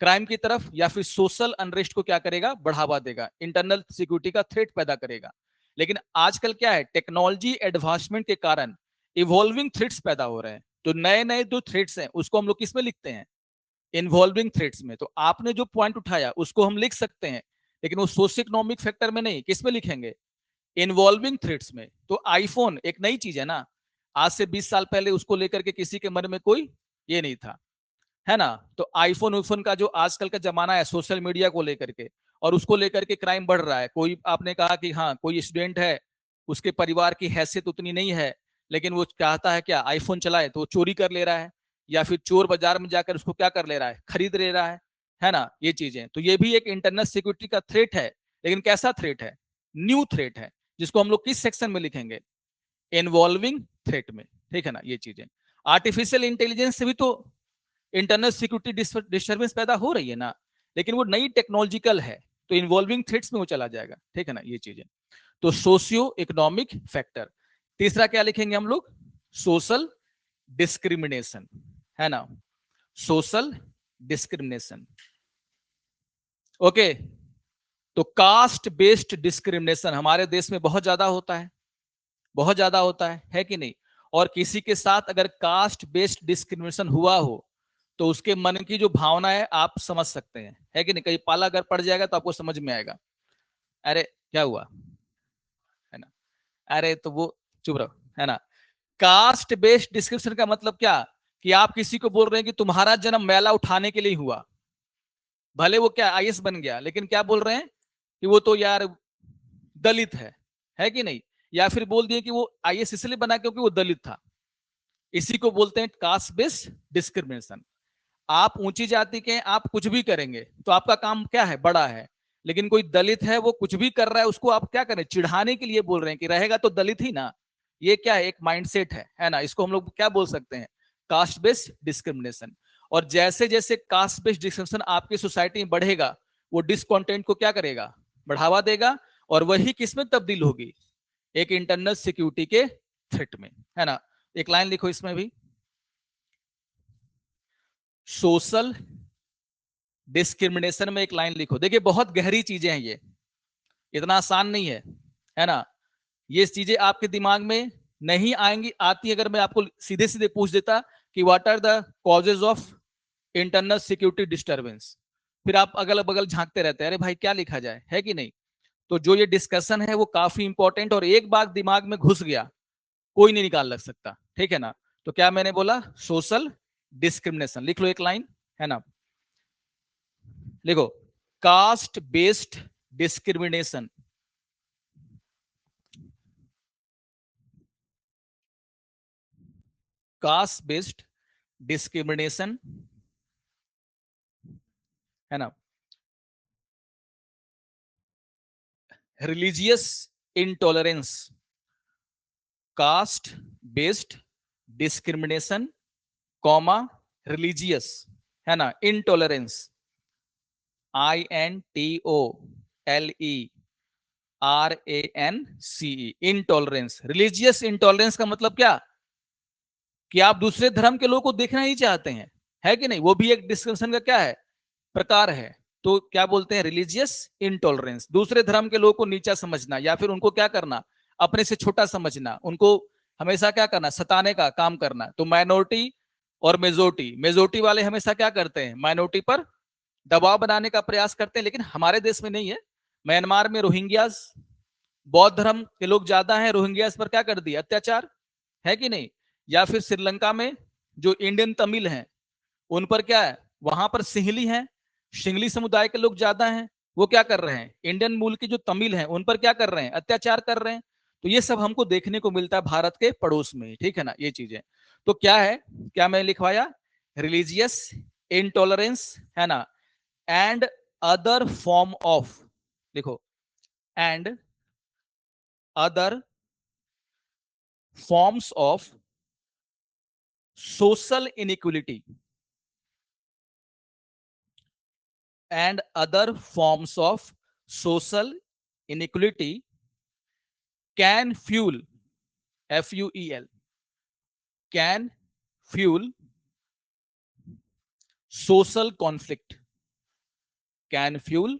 क्राइम की तरफ, या फिर सोशल अनरेस्ट को क्या करेगा, बढ़ावा देगा, इंटरनल सिक्योरिटी का थ्रेट पैदा करेगा। लेकिन आजकल क्या है, टेक्नोलॉजी एडवांसमेंट के कारण इवॉल्विंग थ्रेट्स पैदा हो रहे हैं, तो नए नए जो थ्रेट्स हैं उसको हम लोग किस में लिखते हैं, इन्वॉल्विंग थ्रेट्स में। तो आपने जो पॉइंट उठाया उसको हम लिख सकते हैं, लेकिन वो सोशियो इकोनॉमिक फैक्टर में नहीं, किस में लिखेंगे, इन्वॉल्विंग थ्रेट्स में। तो आईफोन एक नई चीज है ना, आज से 20 साल पहले उसको लेकर के किसी के मन में कोई ये नहीं था, है ना। तो आईफोन उफोन का जो आजकल का जमाना है सोशल मीडिया को लेकर के, और उसको लेकर के क्राइम बढ़ रहा है। कोई आपने कहा कि हाँ कोई स्टूडेंट है, उसके परिवार की हैसियत उतनी नहीं है, लेकिन वो चाहता है क्या, आईफोन चलाए, तो वो चोरी कर ले रहा है, या फिर चोर बाजार में जाकर उसको क्या कर ले रहा है, खरीद ले रहा है ना, ये चीजें। तो ये भी एक इंटरनल सिक्योरिटी का थ्रेट है, लेकिन कैसा थ्रेट है, न्यू थ्रेट है, जिसको हम लोग किस सेक्शन में लिखेंगे, इन्वॉल्विंग थ्रेट में, ठीक है ना, ये चीजें। आर्टिफिशियल इंटेलिजेंस से भी तो इंटरनल सिक्योरिटी डिस्टर्बेंस पैदा हो रही है ना, लेकिन वो नई टेक्नोलॉजिकल है, तो इन्वॉल्विंग थ्रेट्स में वो चला जाएगा, ठीक है ना, ये चीजें। तो सोशियो इकोनॉमिक फैक्टर। तीसरा क्या लिखेंगे हम लोग? सोशल डिस्क्रिमिनेशन, है ना, सोशल डिस्क्रिमिनेशन। ओके, तो कास्ट बेस्ड डिस्क्रिमिनेशन हमारे देश में बहुत ज्यादा होता है, बहुत ज्यादा होता है कि नहीं? और किसी के साथ अगर कास्ट बेस्ड डिस्क्रिमिनेशन हुआ हो तो उसके मन की जो भावना है आप समझ सकते हैं, है कि नहीं? कहीं पाला अगर पड़ जाएगा तो आपको समझ में आएगा, अरे क्या हुआ, है ना, अरे तो वो चुप रहो, है ना। कास्ट बेस्ड डिस्क्रिमिनेशन का मतलब क्या? कि आप किसी को बोल रहे हैं कि तुम्हारा जन्म मैला उठाने के लिए हुआ, भले वो क्या आईएएस बन गया, लेकिन क्या बोल रहे हैं कि वो तो यार दलित है कि नहीं? या फिर बोल दिए कि वो आईएएस इसलिए बना क्योंकि वो दलित था। इसी को बोलते हैं कास्ट बेस्ड डिस्क्रिमिनेशन। आप ऊंची जाति के, आप कुछ भी करेंगे तो आपका काम क्या है? बड़ा है। लेकिन कोई दलित है, वो कुछ भी कर रहा है, उसको आप क्या करें? चिढ़ाने के लिए बोल रहे हैं कि रहेगा तो दलित ही ना। ये क्या है? एक माइंडसेट है ना। इसको हम लोग क्या बोल सकते हैं? Caste based discrimination. और जैसे जैसे कास्ट बेस्ड डिस्क्रिमिनेशन आपकी सोसाइटी में बढ़ेगा, वो डिसकॉन्टेंट को क्या करेगा? बढ़ावा देगा, और वही किस में तब्दील होगी? एक इंटरनल सिक्योरिटी के थ्रेट में, है ना। एक लाइन लिखो इसमें भी, सोशल डिस्क्रिमिनेशन में एक लाइन लिखो। देखिए बहुत गहरी चीजें हैं ये, इतना आसान नहीं है ना। ये चीजें आपके दिमाग में नहीं आएंगी, आती अगर मैं आपको सीधे सीधे पूछ देता कि what are the causes of internal security disturbance, फिर आप अगल बगल झांकते रहते हैं, अरे भाई क्या लिखा जाए, है कि नहीं? तो जो ये डिस्कशन है वो काफी इंपॉर्टेंट, और एक बार दिमाग में घुस गया कोई नहीं निकाल लग सकता, ठीक है ना। तो क्या मैंने बोला? Social discrimination. लिख लो एक लाइन, है ना, लिखो, caste based discrimination, caste based discrimination, है ना, religious intolerance, caste based discrimination, comma religious, है ना, intolerance, INTOLERANCE, intolerance. Religious intolerance का मतलब क्या? कि आप दूसरे धर्म के लोगों को देखना ही चाहते हैं, है कि नहीं? वो भी एक डिस्कशन का क्या है? प्रकार है। तो क्या बोलते हैं? Religious intolerance. दूसरे धर्म के लोगों को नीचा समझना, या फिर उनको क्या करना? अपने से छोटा समझना, उनको हमेशा क्या करना? सताने का काम करना। तो माइनॉरिटी और मेजोरिटी, मेजोरिटी वाले हमेशा क्या करते हैं? माइनॉरिटी पर दबाव बनाने का प्रयास करते हैं, लेकिन हमारे देश में नहीं है। म्यांमार में रोहिंग्यास, बौद्ध धर्म के लोग ज्यादा हैं, रोहिंग्यास पर क्या कर दिया? अत्याचार, है कि नहीं? या फिर श्रीलंका में जो इंडियन तमिल हैं, उन पर क्या है? वहां पर सिंहली हैं, सिंहली समुदाय के लोग ज्यादा हैं, वो क्या कर रहे हैं? इंडियन मूल के जो तमिल हैं उन पर क्या कर रहे हैं? अत्याचार कर रहे हैं। तो ये सब हमको देखने को मिलता है भारत के पड़ोस में, ठीक है ना, ये चीजें। तो क्या है, क्या मैं लिखवाया? रिलीजियस इंटॉलरेंस, है ना, एंड अदर फॉर्म ऑफ, देखो, and other forms of social inequality, and other forms of social inequality can fuel, FUEL, can fuel social conflict, can fuel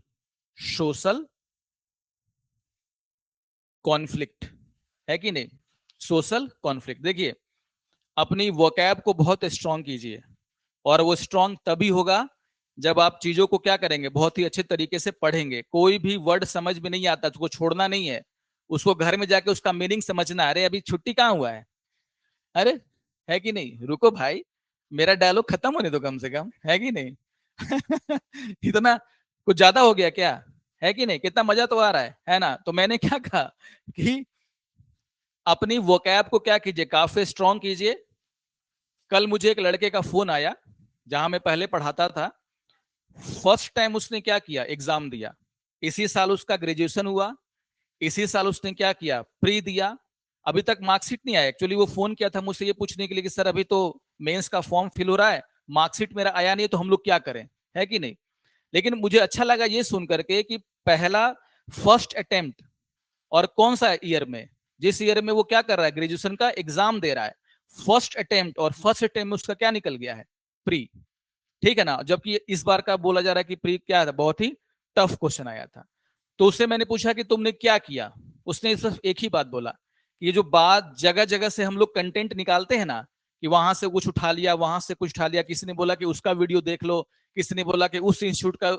social conflict, है कि नहीं? Social conflict. देखिए अपनी vocab को बहुत स्ट्रांग कीजिए, और वो स्ट्रांग तभी होगा जब आप चीजों को क्या करेंगे? बहुत ही अच्छे तरीके से पढ़ेंगे। कोई भी वर्ड समझ में नहीं आता तो उसको छोड़ना नहीं है, उसको घर में जाके उसका मीनिंग समझना। अरे अभी छुट्टी कहाँ हुआ है? अरे है कि नहीं? रुको भाई, मेरा डायलॉग खत्म होने दो कम से कम, है कि नहीं? इतना कुछ ज्यादा हो गया क्या? है कि नहीं? कितना मजा तो आ रहा है ना। तो मैंने क्या कहा कि अपनी वोकैब को क्या कीजिए? काफी स्ट्रांग कीजिए। कल मुझे एक लड़के का फोन आया जहां मैं पहले पढ़ाता था। फर्स्ट टाइम उसने क्या किया? एग्जाम दिया। इसी साल उसका ग्रेजुएशन हुआ, इसी साल उसने क्या किया? प्री दिया। अभी तक मार्कशीट नहीं आया। एक्चुअली वो फोन किया था मुझसे ये पूछने के लिए कि सर अभी तो मेंस का फॉर्म फिल हो रहा है, मार्कशीट मेरा आया नहीं है, तो हम लोग क्या करें, है कि नहीं। लेकिन मुझे अच्छा लगा ये सुन करके कि पहला फर्स्ट अटेम्प्ट, और कौन सा ईयर में, जिस ईयर में वो क्या कर रहा है, ग्रेजुएशन का एग्जाम दे रहा है, फर्स्ट अटेम्प्ट, और फर्स्ट अटेम्प्ट में उसका क्या निकल गया है, प्री। ठीक है ना, जबकि इस बार का बोला जा रहा है कि प्री क्या था, बहुत ही टफ क्वेश्चन आया था। तो उससे मैंने पूछा कि तुमने क्या किया, उसने सिर्फ एक ही बात बोला, ये जो बात जगह जगह से हम लोग कंटेंट निकालते हैं ना, कि वहां से कुछ उठा लिया, वहां से कुछ उठा लिया, किसी ने बोला कि उसका वीडियो देख लो, किसी ने बोला कि उस इंस्टीट्यूट का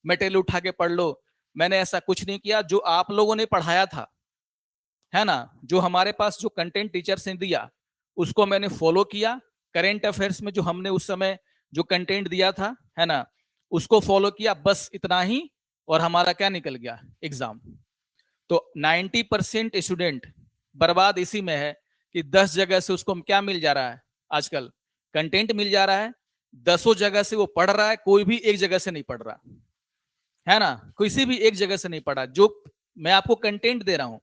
मटेरियल उठा के पढ़ लो, मैंने ऐसा कुछ नहीं किया। जो आप लोगों ने पढ़ाया था, है ना, जो हमारे पास जो कंटेंट टीचर्स ने दिया, उसको मैंने फॉलो किया। करेंट अफेयर्स में जो हमने उस समय जो कंटेंट दिया था, है ना, उसको फॉलो किया, बस इतना ही। और हमारा क्या निकल गया, एग्जाम। तो 90% स्टूडेंट बर्बाद इसी में है कि 10 जगह से उसको क्या मिल जा रहा है, आजकल कंटेंट मिल जा रहा है, 10 जगह से वो पढ़ रहा है, कोई भी एक जगह से नहीं पढ़ रहा, है ना, किसी भी एक जगह से नहीं पढ़ा। जो मैं आपको कंटेंट दे रहा हूं,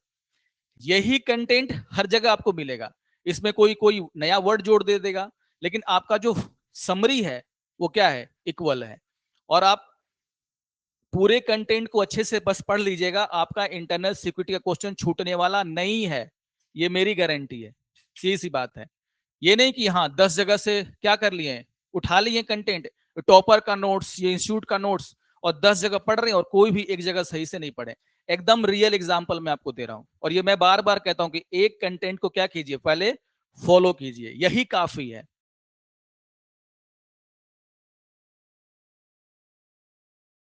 यही कंटेंट हर जगह आपको मिलेगा। इसमें कोई कोई नया वर्ड जोड़ दे देगा, लेकिन आपका जो समरी है वो क्या है, इक्वल है। और आप पूरे कंटेंट को अच्छे से बस पढ़ लीजिएगा, आपका इंटरनल सिक्योरिटी का क्वेश्चन छूटने वाला नहीं है, ये मेरी गारंटी है। सीधी सी बात है। ये नहीं कि हाँ 10 जगह से क्या कर लिए, उठा लिए कंटेंट, टॉपर का नोट्स, ये इंस्टीट्यूट का नोट्स, और 10 जगह पढ़ रहे हैं और कोई भी एक जगह सही से नहीं पढ़े। एकदम रियल एग्जाम्पल मैं आपको दे रहा हूं। और ये मैं बार बार कहता हूं कि एक कंटेंट को क्या कीजिए, पहले फॉलो कीजिए, यही काफी है।